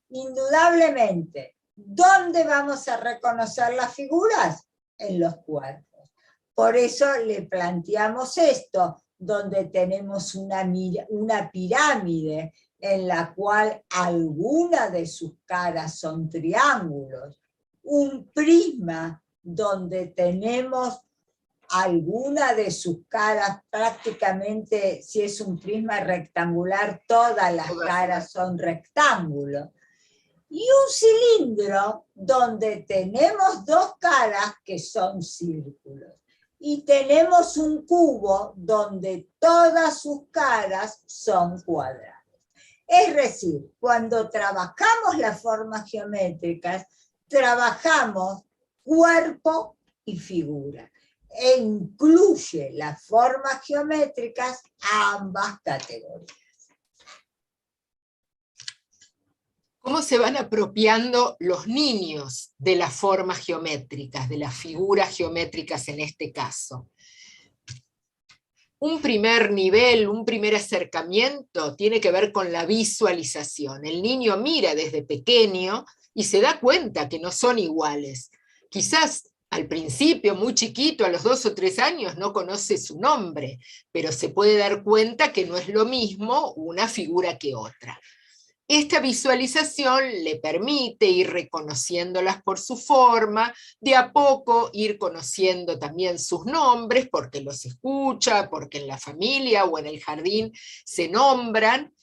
Indudablemente, ¿dónde vamos a reconocer las figuras? En los cuerpos. Por eso le planteamos esto, donde tenemos una pirámide en la cual algunas de sus caras son triángulos, un prisma donde tenemos alguna de sus caras prácticamente, si es un prisma rectangular, todas las caras son rectángulos. Y un cilindro donde tenemos dos caras que son círculos. Y tenemos un cubo donde todas sus caras son cuadrados. Es decir, cuando trabajamos las formas geométricas, trabajamos cuerpo y figura. E incluye las formas geométricas a ambas categorías. ¿Cómo se van apropiando los niños de las formas geométricas, de las figuras geométricas en este caso? Un primer nivel, un primer acercamiento tiene que ver con la visualización. El niño mira desde pequeño y se da cuenta que no son iguales. Quizás al principio, muy chiquito, a los 2 o 3 años, no conoce su nombre, pero se puede dar cuenta que no es lo mismo una figura que otra. Esta visualización le permite ir reconociéndolas por su forma, de a poco ir conociendo también sus nombres, porque los escucha, porque en la familia o en el jardín se nombran,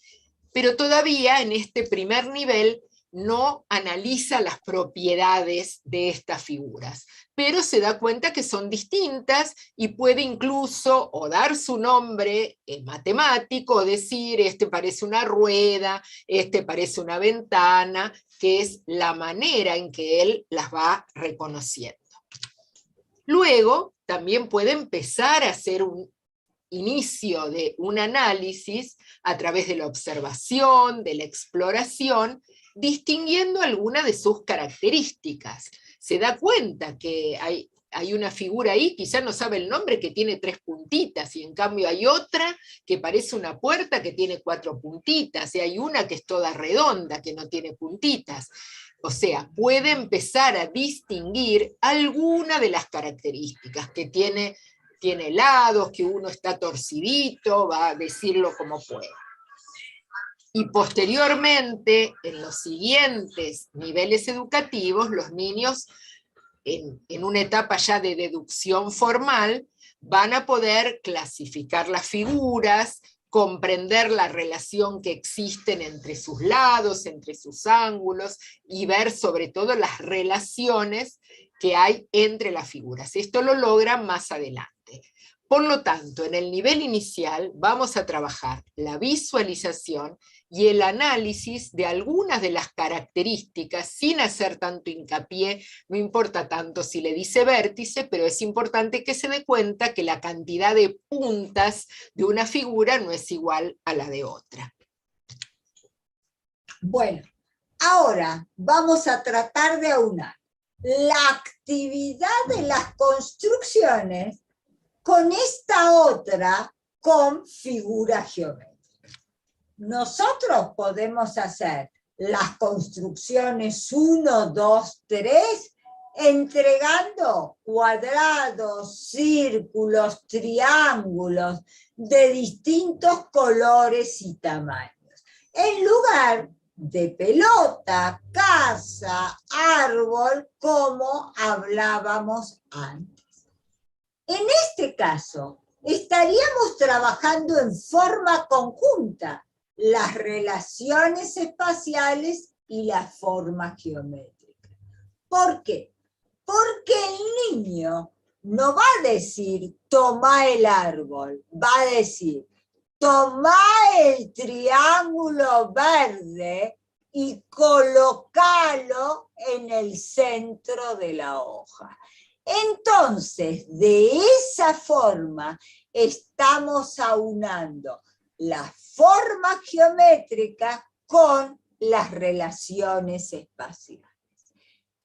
pero todavía en este primer nivel no analiza las propiedades de estas figuras, pero se da cuenta que son distintas y puede incluso o dar su nombre matemático, o decir, este parece una rueda, este parece una ventana, que es la manera en que él las va reconociendo. Luego, también puede empezar a hacer un inicio de un análisis a través de la observación, de la exploración, distinguiendo alguna de sus características. Se da cuenta que hay una figura ahí, quizá no sabe el nombre, que tiene 3 puntitas, y en cambio hay otra que parece una puerta que tiene 4 puntitas, y hay una que es toda redonda, que no tiene puntitas. O sea, puede empezar a distinguir alguna de las características que tiene lados, que uno está torcidito, va a decirlo como pueda. Y posteriormente, en los siguientes niveles educativos, los niños, en una etapa ya de deducción formal, van a poder clasificar las figuras, comprender la relación que existen entre sus lados, entre sus ángulos, y ver sobre todo las relaciones que hay entre las figuras. Esto lo logran más adelante. Por lo tanto, en el nivel inicial vamos a trabajar la visualización y el análisis de algunas de las características, sin hacer tanto hincapié. No importa tanto si le dice vértice, pero es importante que se dé cuenta que la cantidad de puntas de una figura no es igual a la de otra. Bueno, ahora vamos a tratar de aunar la actividad de las construcciones con esta otra, con figuras geométricas. Nosotros podemos hacer las construcciones 1, 2, 3, entregando cuadrados, círculos, triángulos de distintos colores y tamaños, en lugar de pelota, casa, árbol, como hablábamos antes. En este caso, estaríamos trabajando en forma conjunta las relaciones espaciales y las formas geométricas. ¿Por qué? Porque el niño no va a decir, toma el árbol, va a decir, toma el triángulo verde y colócalo en el centro de la hoja. Entonces, de esa forma, estamos aunando las formas geométricas con las relaciones espaciales.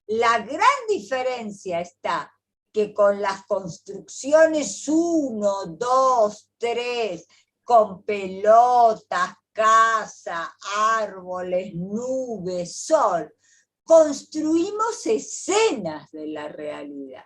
La gran diferencia está que con las construcciones 1, 2, 3, con pelotas, casa, árboles, nubes, sol, construimos escenas de la realidad.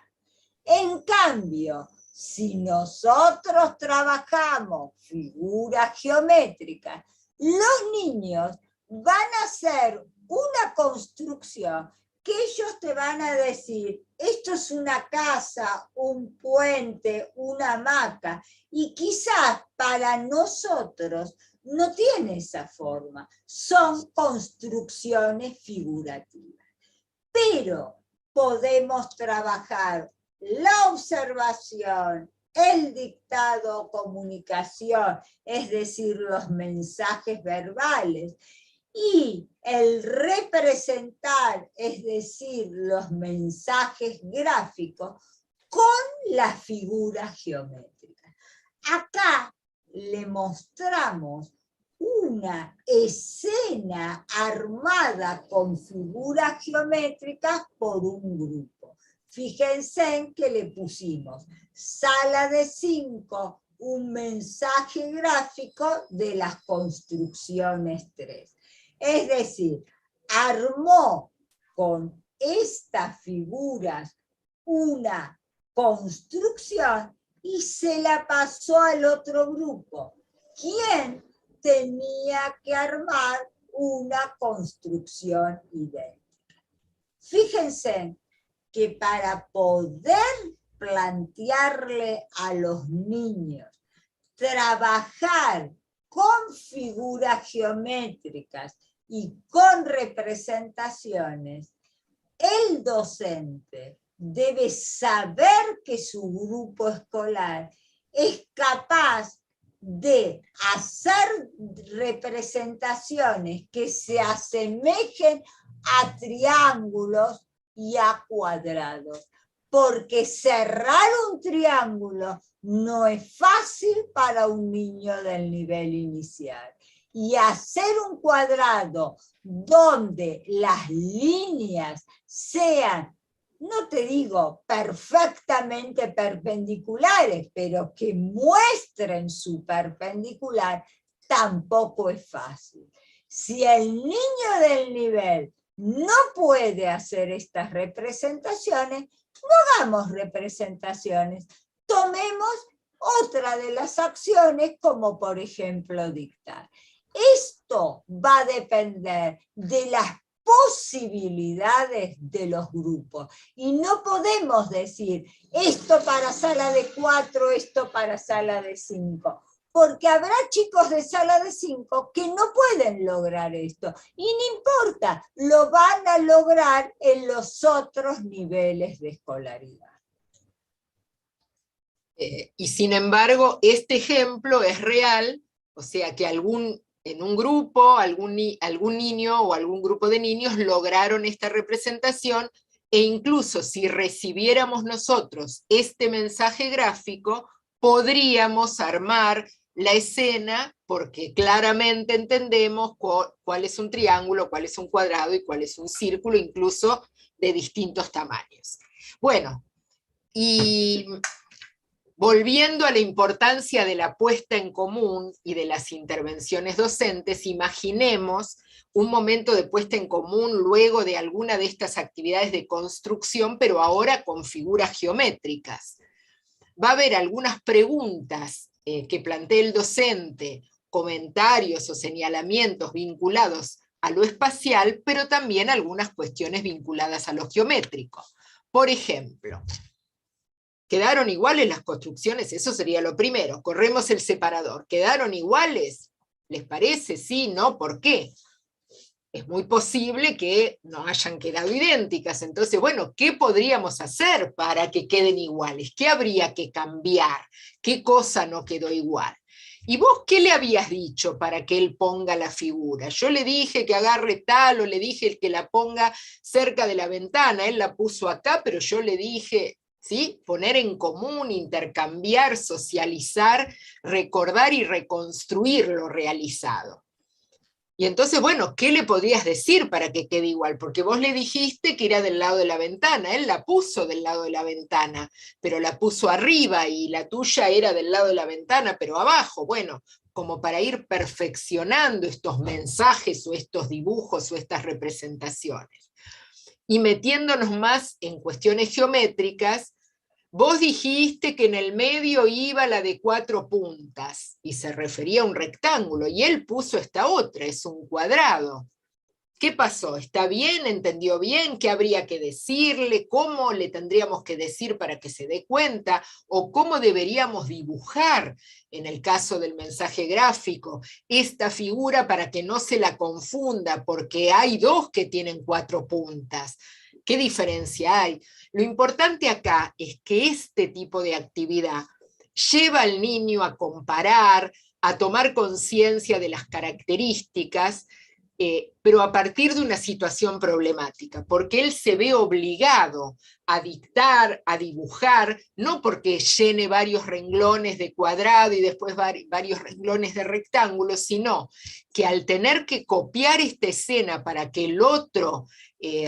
En cambio, si nosotros trabajamos figuras geométricas, los niños van a hacer una construcción que ellos te van a decir, esto es una casa, un puente, una hamaca, y quizás para nosotros no tiene esa forma, son construcciones figurativas. Pero podemos trabajar la observación, el dictado, comunicación, es decir, los mensajes verbales, y el representar, es decir, los mensajes gráficos, con las figuras geométricas. Acá le mostramos una escena armada con figuras geométricas por un grupo. Fíjense en que le pusimos sala de 5, un mensaje gráfico de las construcciones 3. Es decir, armó con estas figuras una construcción y se la pasó al otro grupo. ¿Quién tenía que armar una construcción idéntica. Fíjense que para poder plantearle a los niños trabajar con figuras geométricas y con representaciones, el docente debe saber que su grupo escolar es capaz de hacer representaciones que se asemejen a triángulos y a cuadrados, porque cerrar un triángulo no es fácil para un niño del nivel inicial. Y hacer un cuadrado donde las líneas sean, no te digo perfectamente perpendiculares, pero que muestren su perpendicular, tampoco es fácil. Si el niño del nivel no puede hacer estas representaciones, no hagamos representaciones, tomemos otra de las acciones, como por ejemplo dictar. Esto va a depender de las posibilidades de los grupos. Y no podemos decir esto para sala de 4, esto para sala de 5. Porque habrá chicos de sala de 5 que no pueden lograr esto. Y no importa, lo van a lograr en los otros niveles de escolaridad. Y sin embargo, este ejemplo es real, o sea que en un grupo, algún niño o algún grupo de niños lograron esta representación, e incluso si recibiéramos nosotros este mensaje gráfico, podríamos armar la escena porque claramente entendemos cuál es un triángulo, cuál es un cuadrado y cuál es un círculo, incluso de distintos tamaños. Bueno, y volviendo a la importancia de la puesta en común y de las intervenciones docentes, imaginemos un momento de puesta en común luego de alguna de estas actividades de construcción, pero ahora con figuras geométricas. Va a haber algunas preguntas que plantee el docente, comentarios o señalamientos vinculados a lo espacial, pero también algunas cuestiones vinculadas a lo geométrico. Por ejemplo, ¿quedaron iguales las construcciones? Eso sería lo primero. Corremos el separador. ¿Quedaron iguales? ¿Les parece? Sí, no, ¿por qué? Es muy posible que no hayan quedado idénticas. Entonces, bueno, ¿qué podríamos hacer para que queden iguales? ¿Qué habría que cambiar? ¿Qué cosa no quedó igual? ¿Y vos qué le habías dicho para que él ponga la figura? Yo le dije que agarre tal, o le dije que la ponga cerca de la ventana. Él la puso acá, pero yo le dije... ¿sí? Poner en común, intercambiar, socializar, recordar y reconstruir lo realizado. Y entonces, bueno, ¿qué le podrías decir para que quede igual? Porque vos le dijiste que era del lado de la ventana, él la puso del lado de la ventana, pero la puso arriba y la tuya era del lado de la ventana, pero abajo. Bueno, como para ir perfeccionando estos mensajes o estos dibujos o estas representaciones. Y metiéndonos más en cuestiones geométricas, vos dijiste que en el medio iba la de 4 puntas, y se refería a un rectángulo, y él puso esta otra, es un cuadrado. ¿Qué pasó? ¿Está bien? ¿Entendió bien? ¿Qué habría que decirle? ¿Cómo le tendríamos que decir para que se dé cuenta? ¿O cómo deberíamos dibujar, en el caso del mensaje gráfico, esta figura para que no se la confunda? Porque hay 2 que tienen 4 puntas. ¿Qué diferencia hay? Lo importante acá es que este tipo de actividad lleva al niño a comparar, a tomar conciencia de las características, pero a partir de una situación problemática, porque él se ve obligado a dictar, a dibujar, no porque llene varios renglones de cuadrado y después varios renglones de rectángulo, sino que al tener que copiar esta escena para que el otro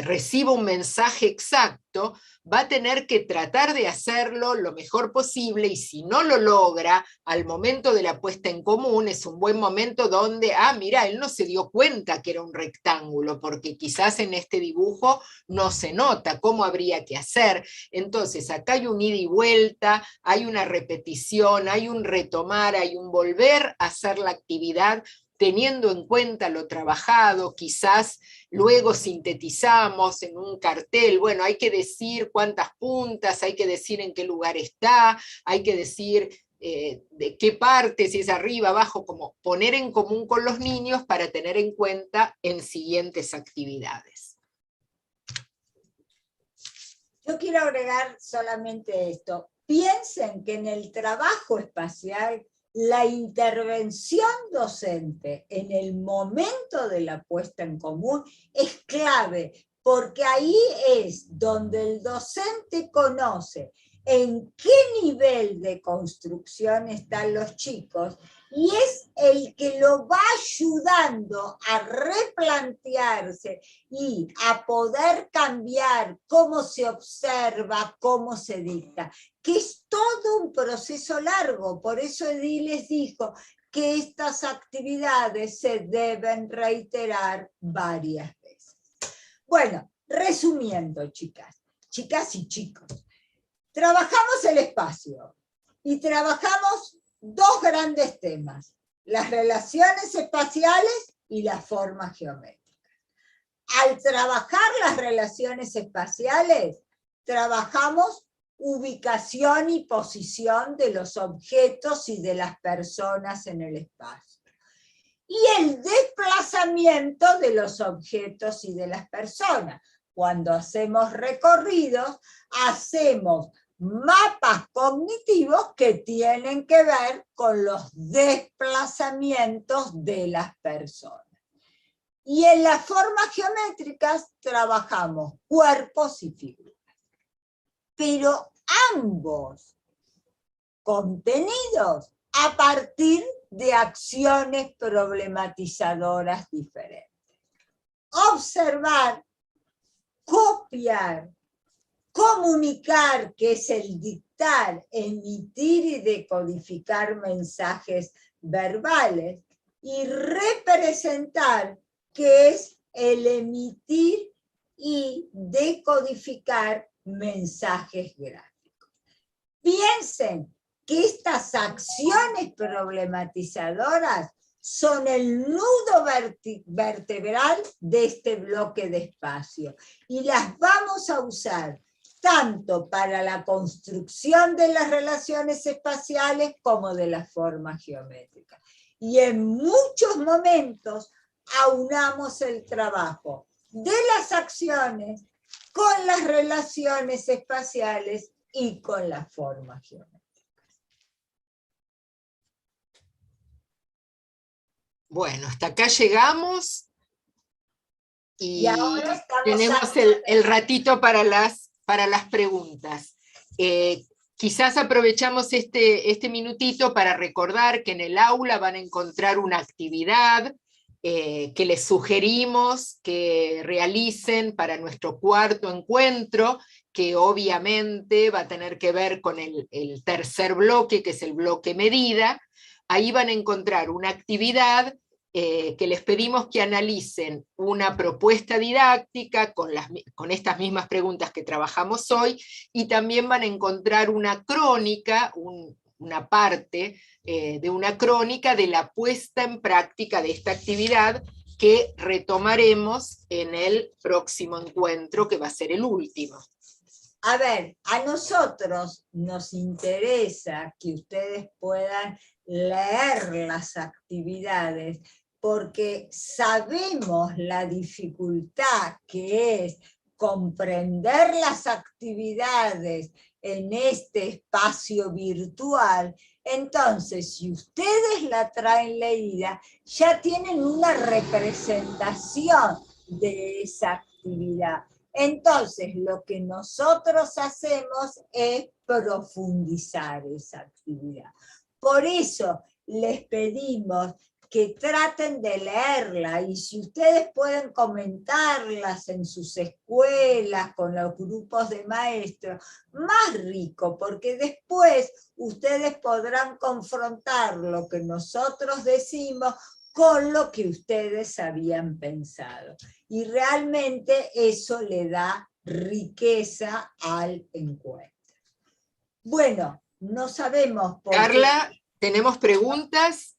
reciba un mensaje exacto, va a tener que tratar de hacerlo lo mejor posible, y si no lo logra, al momento de la puesta en común es un buen momento donde, mira, él no se dio cuenta que era un rectángulo, porque quizás en este dibujo no se nota cómo habría que hacer. Entonces acá hay un ida y vuelta, hay una repetición, hay un retomar, hay un volver a hacer la actividad teniendo en cuenta lo trabajado, quizás luego sintetizamos en un cartel, bueno, hay que decir cuántas puntas, hay que decir en qué lugar está, hay que decir de qué parte, si es arriba, abajo, como poner en común con los niños para tener en cuenta en siguientes actividades. Yo quiero agregar solamente esto. Piensen que en el trabajo espacial la intervención docente en el momento de la puesta en común es clave, porque ahí es donde el docente conoce en qué nivel de construcción están los chicos y es el que lo va ayudando a replantearse y a poder cambiar cómo se observa, cómo se dicta, que es todo un proceso largo. Por eso Edith les dijo que estas actividades se deben reiterar varias veces. Bueno, resumiendo, chicas y chicos, trabajamos el espacio y trabajamos dos grandes temas, las relaciones espaciales y las formas geométricas. Al trabajar las relaciones espaciales, trabajamos ubicación y posición de los objetos y de las personas en el espacio. Y el desplazamiento de los objetos y de las personas. Cuando hacemos recorridos, hacemos mapas cognitivos que tienen que ver con los desplazamientos de las personas. Y en las formas geométricas trabajamos cuerpos y figuras. Pero ambos contenidos a partir de acciones problematizadoras diferentes. Observar, copiar, comunicar, que es el dictar, emitir y decodificar mensajes verbales, y representar, que es el emitir y decodificar mensajes gráficos. Piensen que estas acciones problematizadoras son el nudo vertebral de este bloque de espacio y las vamos a usar tanto para la construcción de las relaciones espaciales como de las formas geométricas. Y en muchos momentos aunamos el trabajo de las acciones con las relaciones espaciales y con las formas geométricas. Bueno, hasta acá llegamos y ahora tenemos el ratito para las preguntas. Quizás aprovechamos este minutito para recordar que en el aula van a encontrar una actividad que les sugerimos que realicen para nuestro cuarto encuentro, que obviamente va a tener que ver con el tercer bloque, que es el bloque medida. Ahí van a encontrar una actividad que les pedimos que analicen una propuesta didáctica con estas mismas preguntas que trabajamos hoy, y también van a encontrar una crónica, una parte de una crónica de la puesta en práctica de esta actividad que retomaremos en el próximo encuentro, que va a ser el último. A ver, a nosotros nos interesa que ustedes puedan leer las actividades, porque sabemos la dificultad que es comprender las actividades en este espacio virtual. Entonces, si ustedes la traen leída, ya tienen una representación de esa actividad. Entonces, lo que nosotros hacemos es profundizar esa actividad. Por eso les pedimos que traten de leerla, y si ustedes pueden comentarlas en sus escuelas, con los grupos de maestros, más rico, porque después ustedes podrán confrontar lo que nosotros decimos con lo que ustedes habían pensado. Y realmente eso le da riqueza al encuentro. Bueno, no sabemos por Carla, ¿tenemos preguntas?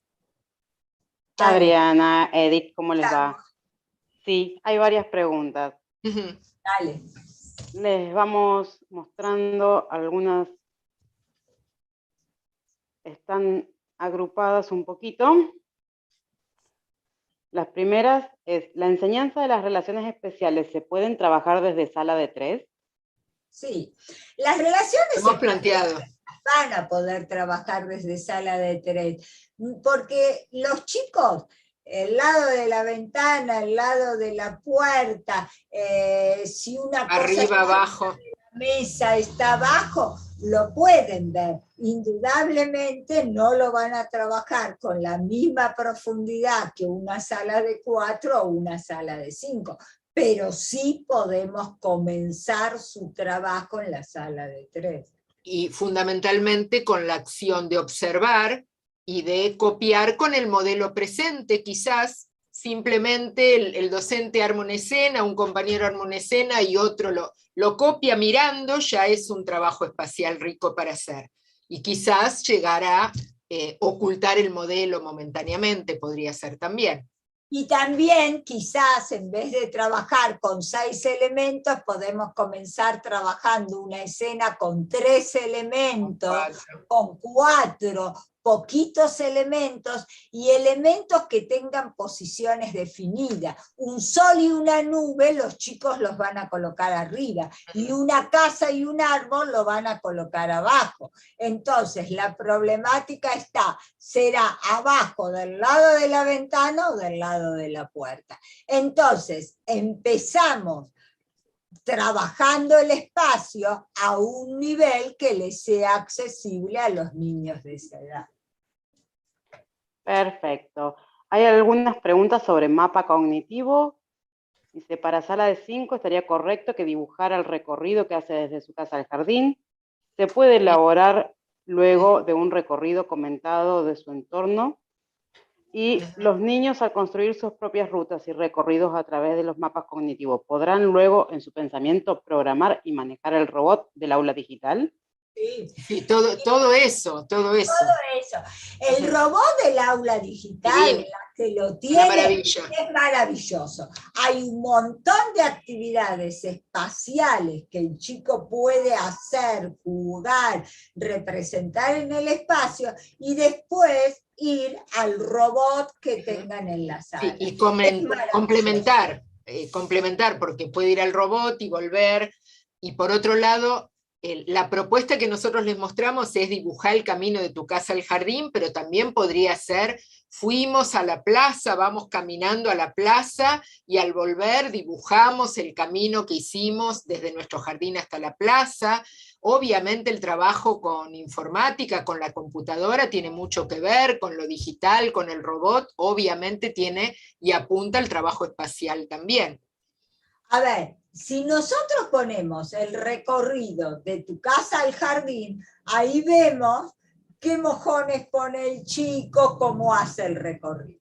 Adriana, Edith, ¿cómo les Estamos. va? Sí, hay varias preguntas. Dale. Les vamos mostrando algunas, están agrupadas un poquito. Las primeras es, ¿la enseñanza de las relaciones especiales se pueden trabajar desde sala de 3? Sí, las relaciones Hemos planteado. van a poder trabajar desde sala de 3, porque los chicos, el lado de la ventana, el lado de la puerta, si una cosa arriba, abajo, la mesa está abajo, lo pueden ver. Indudablemente no lo van a trabajar con la misma profundidad que una sala de 4 o una sala de 5, pero sí podemos comenzar su trabajo en la sala de 3. y fundamentalmente con la acción de observar y de copiar con el modelo presente, quizás simplemente el docente arma una escena, un compañero arma una escena y otro lo copia mirando, ya es un trabajo espacial rico para hacer. Y quizás llegar a ocultar el modelo momentáneamente, podría ser también. Y también quizás en vez de trabajar con 6 elementos, podemos comenzar trabajando una escena con 3 elementos, con 4, poquitos elementos, y elementos que tengan posiciones definidas. Un sol y una nube, los chicos los van a colocar arriba, y una casa y un árbol lo van a colocar abajo. Entonces la problemática será abajo del lado de la ventana o del lado de la puerta. Entonces empezamos trabajando el espacio a un nivel que le sea accesible a los niños de esa edad. Perfecto. Hay algunas preguntas sobre mapa cognitivo. Dice, para sala de 5 estaría correcto que dibujara el recorrido que hace desde su casa al jardín. ¿Se puede elaborar luego de un recorrido comentado de su entorno? Y los niños, al construir sus propias rutas y recorridos a través de los mapas cognitivos, ¿podrán luego en su pensamiento programar y manejar el robot del aula digital? Sí, todo eso. Todo eso. El robot del aula digital, la que lo tiene, es maravilloso. Hay un montón de actividades espaciales que el chico puede hacer, jugar, representar en el espacio y después ir al robot que tengan en la sala. Sí, y complementar, porque puede ir al robot y volver. Y por otro lado, la propuesta que nosotros les mostramos es dibujar el camino de tu casa al jardín, pero también podría ser, fuimos a la plaza, vamos caminando a la plaza, y al volver dibujamos el camino que hicimos desde nuestro jardín hasta la plaza. Obviamente el trabajo con informática, con la computadora, tiene mucho que ver, con lo digital, con el robot, obviamente tiene y apunta al trabajo espacial también. A ver, si nosotros ponemos el recorrido de tu casa al jardín, ahí vemos qué mojones pone el chico, cómo hace el recorrido.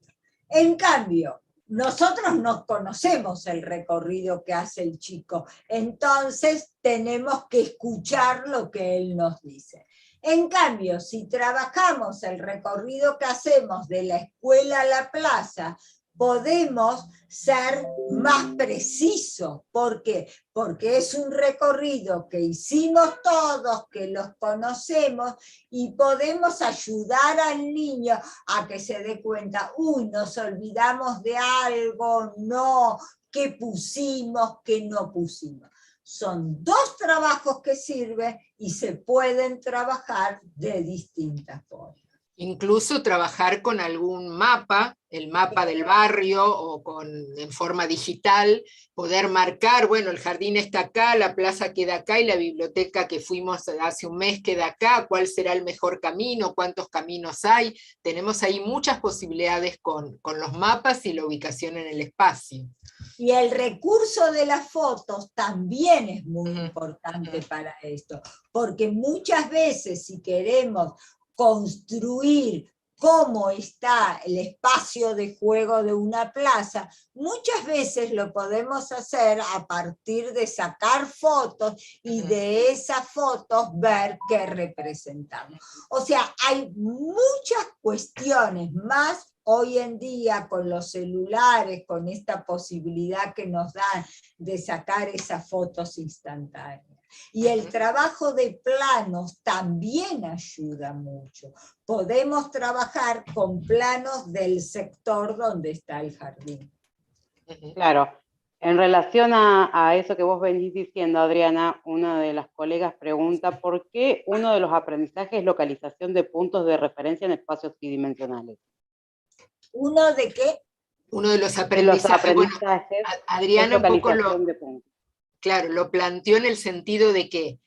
En cambio, nosotros no conocemos el recorrido que hace el chico, entonces tenemos que escuchar lo que él nos dice. En cambio, si trabajamos el recorrido que hacemos de la escuela a la plaza, podemos ser más precisos. ¿Por qué? Porque es un recorrido que hicimos todos, que los conocemos, y podemos ayudar al niño a que se dé cuenta, uy, nos olvidamos de algo, no, qué pusimos, qué no pusimos. Son 2 trabajos que sirven y se pueden trabajar de distintas formas. Incluso trabajar con algún mapa, el mapa del barrio, o en forma digital, poder marcar, bueno, el jardín está acá, la plaza queda acá, y la biblioteca que fuimos hace un mes queda acá, cuál será el mejor camino, cuántos caminos hay. Tenemos ahí muchas posibilidades con los mapas y la ubicación en el espacio. Y el recurso de las fotos también es muy importante para esto, porque muchas veces si queremos construir cómo está el espacio de juego de una plaza, muchas veces lo podemos hacer a partir de sacar fotos y de esas fotos ver qué representamos. O sea, hay muchas cuestiones más hoy en día con los celulares, con esta posibilidad que nos dan de sacar esas fotos instantáneas. Y el trabajo de planos también ayuda mucho. Podemos trabajar con planos del sector donde está el jardín. Claro. En relación a eso que vos venís diciendo, Adriana, una de las colegas pregunta ¿por qué uno de los aprendizajes es localización de puntos de referencia en espacios tridimensionales? ¿Uno de qué? Uno de los aprendizajes, bueno, Adriana un poco lo planteó en el sentido de que,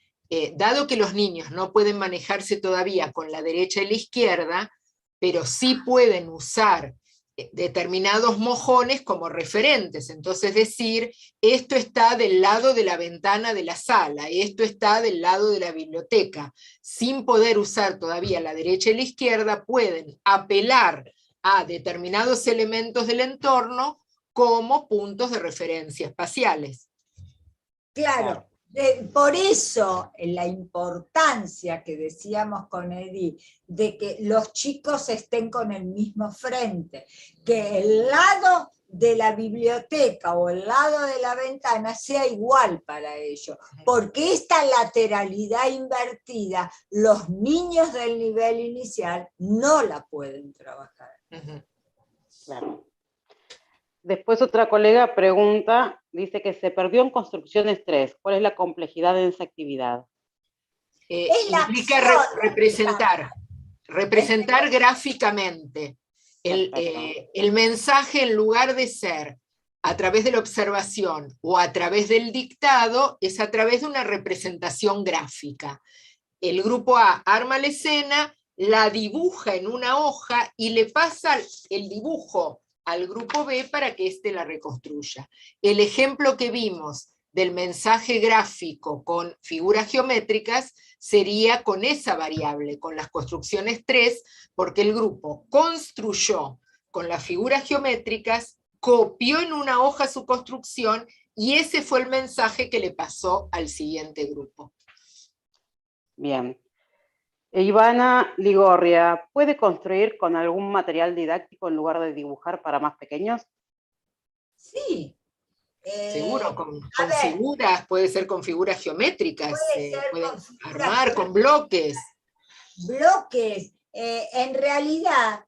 dado que los niños no pueden manejarse todavía con la derecha y la izquierda, pero sí pueden usar determinados mojones como referentes, entonces decir, esto está del lado de la ventana de la sala, esto está del lado de la biblioteca, sin poder usar todavía la derecha y la izquierda, pueden apelar a determinados elementos del entorno como puntos de referencia espaciales. Claro, por eso la importancia que decíamos con Edith, de que los chicos estén con el mismo frente, que el lado de la biblioteca o el lado de la ventana sea igual para ellos, porque esta lateralidad invertida, los niños del nivel inicial no la pueden trabajar. Claro. Después otra colega pregunta, dice que se perdió en construcciones 3. ¿Cuál es la complejidad de esa actividad? Implica representar gráficamente. El mensaje, en lugar de ser a través de la observación o a través del dictado, es a través de una representación gráfica. El grupo A arma la escena, la dibuja en una hoja y le pasa el dibujo al grupo B para que éste la reconstruya. El ejemplo que vimos del mensaje gráfico con figuras geométricas sería con esa variable, con las construcciones 3, porque el grupo construyó con las figuras geométricas, copió en una hoja su construcción y ese fue el mensaje que le pasó al siguiente grupo. Bien. Ivana Ligorria, ¿puede construir con algún material didáctico en lugar de dibujar para más pequeños? Sí. Seguro, con figuras, puede ser con figuras geométricas, puede armar con bloques. Bloques. En realidad,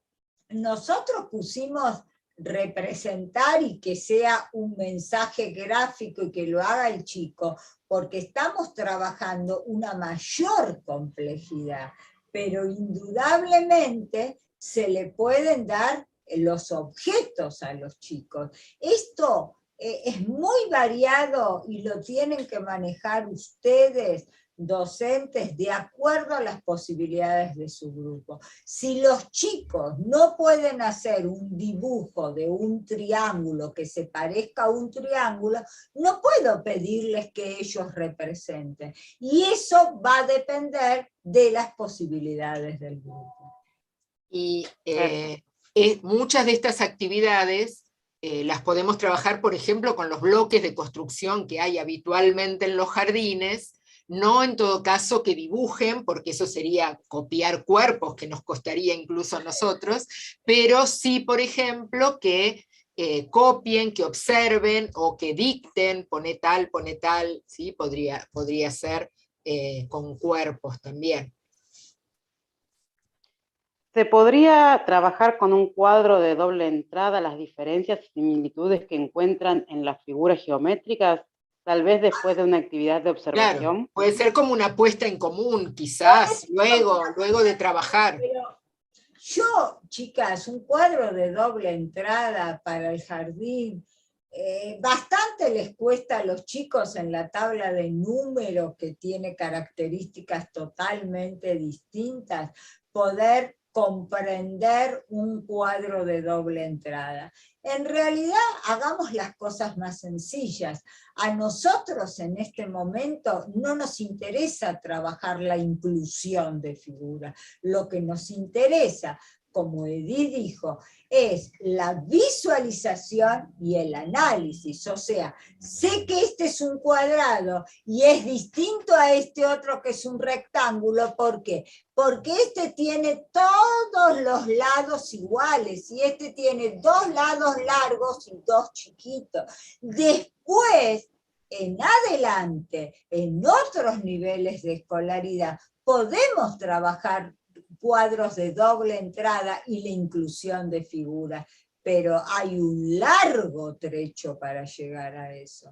nosotros pusimos representar y que sea un mensaje gráfico y que lo haga el chico, porque estamos trabajando una mayor complejidad, pero indudablemente se le pueden dar los objetos a los chicos. Esto es muy variado y lo tienen que manejar ustedes, docentes, de acuerdo a las posibilidades de su grupo. Si los chicos no pueden hacer un dibujo de un triángulo que se parezca a un triángulo, no puedo pedirles que ellos representen. Y eso va a depender de las posibilidades del grupo. Y muchas de estas actividades las podemos trabajar, por ejemplo, con los bloques de construcción que hay habitualmente en los jardines. No en todo caso que dibujen, porque eso sería copiar cuerpos, que nos costaría incluso a nosotros, pero sí, por ejemplo, que copien, que observen o que dicten, pone tal, ¿sí? Podría ser con cuerpos también. ¿Se podría trabajar con un cuadro de doble entrada las diferencias y similitudes que encuentran en las figuras geométricas? Tal vez después de una actividad de observación. Claro, puede ser como una puesta en común, quizás, luego de trabajar. Pero yo, chicas, un cuadro de doble entrada para el jardín, bastante les cuesta a los chicos en la tabla de números, que tiene características totalmente distintas, poder comprender un cuadro de doble entrada. En realidad, hagamos las cosas más sencillas. A nosotros en este momento no nos interesa trabajar la inclusión de figuras. Lo que nos interesa como Edith dijo, es la visualización y el análisis. O sea, sé que este es un cuadrado y es distinto a este otro que es un rectángulo. ¿Por qué? Porque este tiene todos los lados iguales y este tiene 2 lados largos y 2 chiquitos. Después, en adelante, en otros niveles de escolaridad, podemos trabajar cuadros de doble entrada y la inclusión de figuras, pero hay un largo trecho para llegar a eso.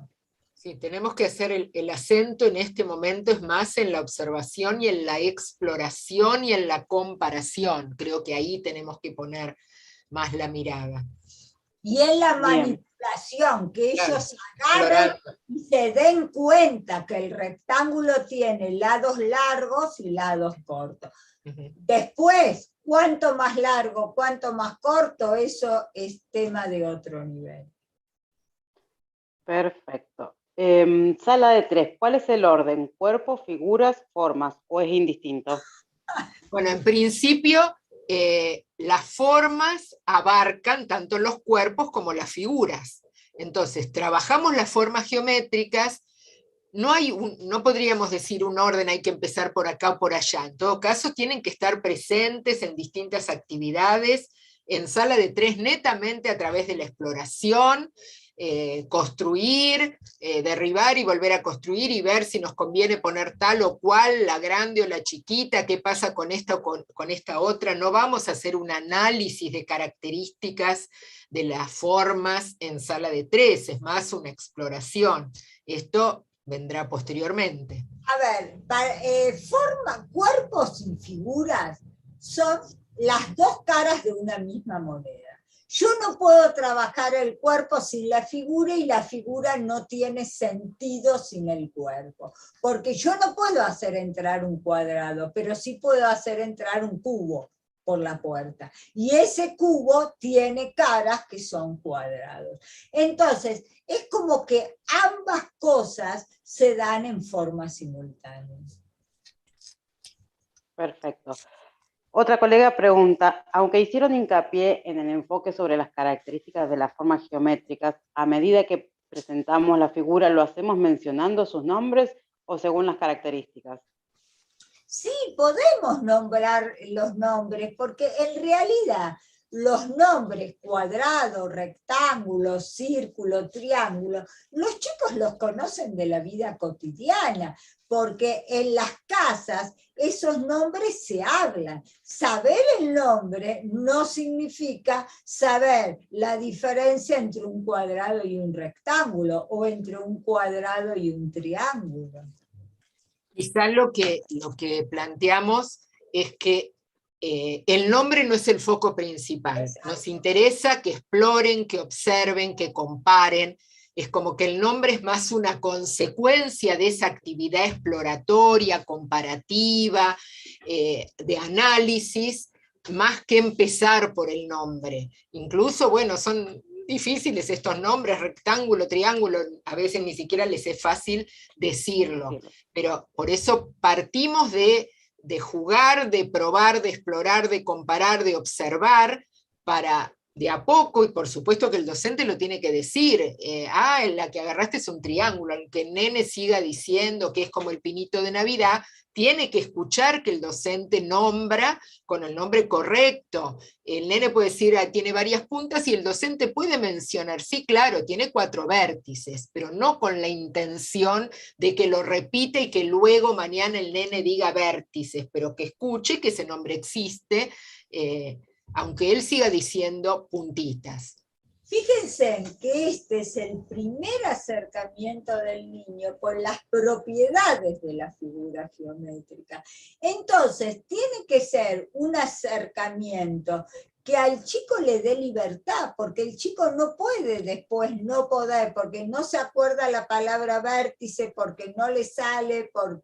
Sí, tenemos que hacer el acento en este momento es más en la observación y en la exploración y en la comparación. Creo que ahí tenemos que poner más la mirada. Y en la Bien. manipulación, que ellos Claro, agarren explorando. y se den cuenta que el rectángulo tiene lados largos y lados cortos. Ujú. Después, cuánto más largo, cuánto más corto, eso es tema de otro nivel. Perfecto. Sala de 3, ¿cuál es el orden? ¿Cuerpo, figuras, formas? ¿O es indistinto? Bueno, en principio, las formas abarcan tanto los cuerpos como las figuras. Entonces, trabajamos las formas geométricas, no podríamos decir un orden, hay que empezar por acá o por allá. En todo caso, tienen que estar presentes en distintas actividades, en sala de 3 netamente a través de la exploración, construir, derribar y volver a construir y ver si nos conviene poner tal o cual, la grande o la chiquita, qué pasa con esta o con esta otra. No vamos a hacer un análisis de características de las formas en sala de 3, es más una exploración. Esto vendrá posteriormente. A ver, cuerpos y figuras son las 2 caras de una misma moneda. Yo no puedo trabajar el cuerpo sin la figura y la figura no tiene sentido sin el cuerpo. Porque yo no puedo hacer entrar un cuadrado, pero sí puedo hacer entrar un cubo por la puerta. Y ese cubo tiene caras que son cuadrados. Entonces, es como que ambas cosas se dan en forma simultánea. Perfecto. Otra colega pregunta, aunque hicieron hincapié en el enfoque sobre las características de las formas geométricas, a medida que presentamos la figura, ¿lo hacemos mencionando sus nombres o según las características? Sí, podemos nombrar los nombres, porque en realidad los nombres cuadrado, rectángulo, círculo, triángulo, los chicos los conocen de la vida cotidiana, porque en las casas esos nombres se hablan. Saber el nombre no significa saber la diferencia entre un cuadrado y un rectángulo, o entre un cuadrado y un triángulo. Quizá lo que planteamos es que el nombre no es el foco principal. Exacto. Nos interesa que exploren, que observen, que comparen. Es como que el nombre es más una consecuencia de esa actividad exploratoria, comparativa, de análisis, más que empezar por el nombre. Incluso, bueno, son difíciles estos nombres, rectángulo, triángulo, a veces ni siquiera les es fácil decirlo, pero por eso partimos de jugar, de probar, de explorar, de comparar, de observar, para de a poco, y por supuesto que el docente lo tiene que decir, la que agarraste es un triángulo, aunque el nene siga diciendo que es como el pinito de Navidad, tiene que escuchar que el docente nombra con el nombre correcto. El nene puede decir, tiene varias puntas, y el docente puede mencionar, sí, claro, tiene 4 vértices, pero no con la intención de que lo repita y que luego mañana el nene diga vértices, pero que escuche que ese nombre existe, aunque él siga diciendo puntitas. Fíjense que este es el primer acercamiento del niño con las propiedades de la figura geométrica. Entonces, tiene que ser un acercamiento que al chico le dé libertad, porque el chico no puede después no poder, porque no se acuerda la palabra vértice, porque no le sale, por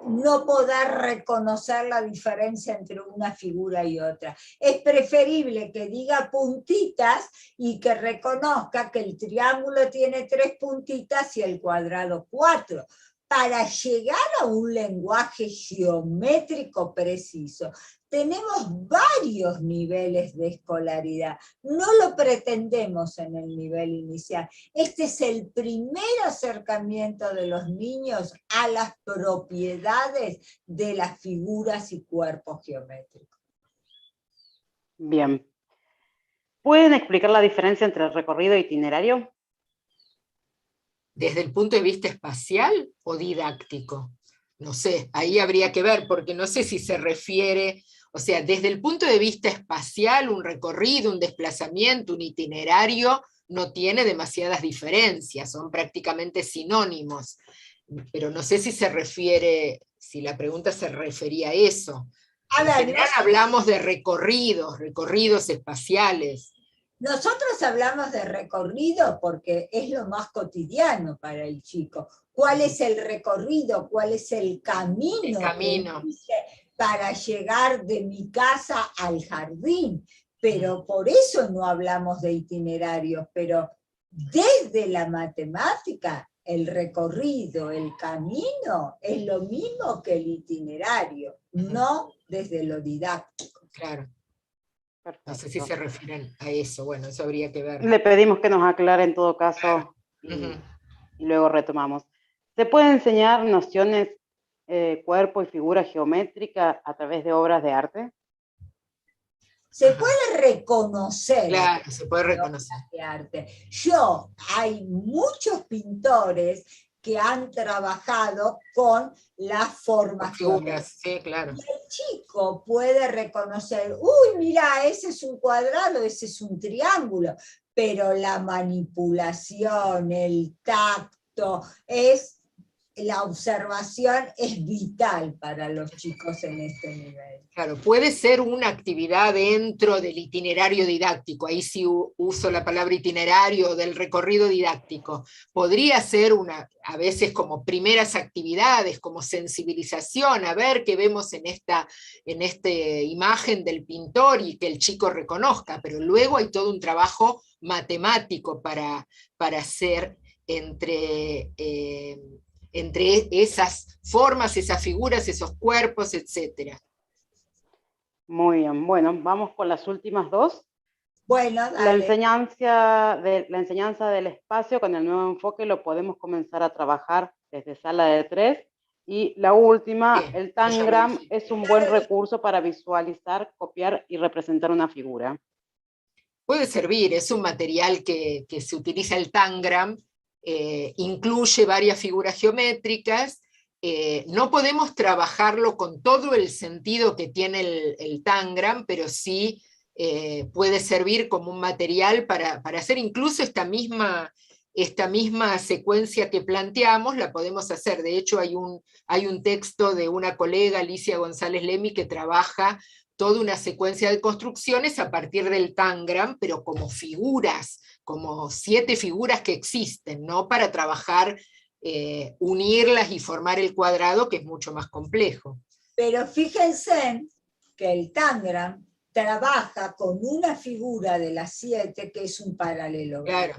no poder reconocer la diferencia entre una figura y otra. Es preferible que diga puntitas y que reconozca que el triángulo tiene 3 puntitas y el cuadrado 4. Para llegar a un lenguaje geométrico preciso, tenemos varios niveles de escolaridad, no lo pretendemos en el nivel inicial. Este es el primer acercamiento de los niños a las propiedades de las figuras y cuerpos geométricos. Bien. ¿Pueden explicar la diferencia entre el recorrido e itinerario? ¿Desde el punto de vista espacial o didáctico? No sé, ahí habría que ver, porque no sé si se refiere, o sea, desde el punto de vista espacial, un recorrido, un desplazamiento, un itinerario, no tiene demasiadas diferencias, son prácticamente sinónimos, pero no sé si se refiere, si la pregunta se refería a eso. En general hablamos de recorridos espaciales. Nosotros hablamos de recorrido porque es lo más cotidiano para el chico. ¿Cuál es el recorrido? ¿Cuál es el camino? El camino. Para llegar de mi casa al jardín? Pero por eso no hablamos de itinerarios, pero desde la matemática, el recorrido, el camino, es lo mismo que el itinerario, no desde lo didáctico. Claro. Perfecto. No sé si se refieren a eso, bueno, eso habría que ver. Le pedimos que nos aclare en todo caso y luego retomamos. ¿Se puede enseñar nociones cuerpo y figura geométrica a través de obras de arte? Se puede reconocer. Claro, se puede reconocer. De arte. Hay muchos pintores que han trabajado con las formas. Figuras, sí, claro. Y el chico puede reconocer, uy, mira, ese es un cuadrado, ese es un triángulo, pero la manipulación, el tacto, la observación es vital para los chicos en este nivel. Claro, puede ser una actividad dentro del itinerario didáctico, ahí sí uso la palabra itinerario, del recorrido didáctico. Podría ser a veces como primeras actividades, como sensibilización, a ver qué vemos en esta imagen del pintor y que el chico reconozca, pero luego hay todo un trabajo matemático para hacer entre esas formas, esas figuras, esos cuerpos, etc. Muy bien, bueno, vamos con las últimas dos. Bueno, dale. La enseñanza del espacio con el nuevo enfoque lo podemos comenzar a trabajar desde sala de 3. Y la última, Bien, el Tangram es un buen recurso para visualizar, copiar y representar una figura. Puede servir, es un material que se utiliza el Tangram, incluye varias figuras geométricas, no podemos trabajarlo con todo el sentido que tiene el Tangram, pero sí puede servir como un material para hacer incluso esta misma secuencia que planteamos, la podemos hacer. De hecho, hay un texto de una colega, Alicia González Lemi, que trabaja toda una secuencia de construcciones a partir del Tangram, pero como figuras, como 7 figuras que existen, ¿no? Para trabajar, unirlas y formar el cuadrado, que es mucho más complejo. Pero fíjense que el Tangram trabaja con una figura de las 7 que es un paralelo. Claro.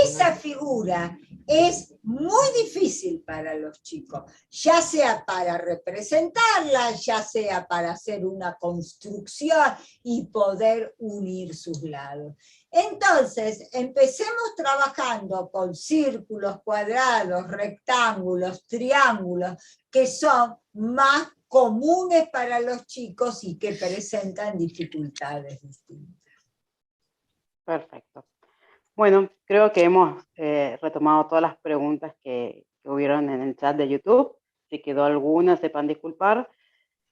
Esa figura es muy difícil para los chicos, ya sea para representarla, ya sea para hacer una construcción y poder unir sus lados. Entonces, empecemos trabajando con círculos, cuadrados, rectángulos, triángulos, que son más comunes para los chicos y que presentan dificultades distintas. Perfecto. Bueno, creo que hemos retomado todas las preguntas que hubieron en el chat de YouTube. Si quedó alguna, sepan disculpar.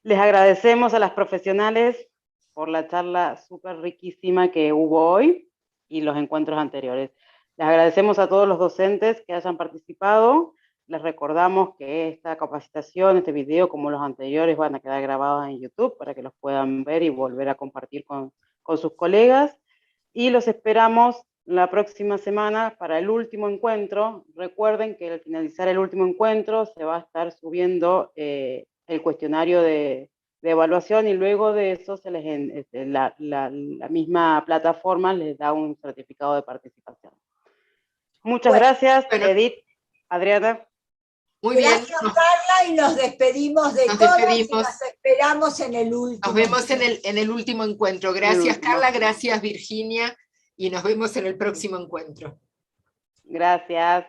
Les agradecemos a las profesionales por la charla súper riquísima que hubo hoy y los encuentros anteriores. Les agradecemos a todos los docentes que hayan participado. Les recordamos que esta capacitación, este video, como los anteriores, van a quedar grabados en YouTube para que los puedan ver y volver a compartir con sus colegas. Y los esperamos la próxima semana para el último encuentro. Recuerden que al finalizar el último encuentro se va a estar subiendo el cuestionario de evaluación y luego de eso la misma plataforma les da un certificado de participación. Muchas gracias, Edith, Adriana. Muy bien. Gracias, Carla, y nos despedimos de todos y nos esperamos en el último. Nos vemos en el último encuentro. Gracias, Carla, gracias, Virginia, y nos vemos en el próximo encuentro. Gracias.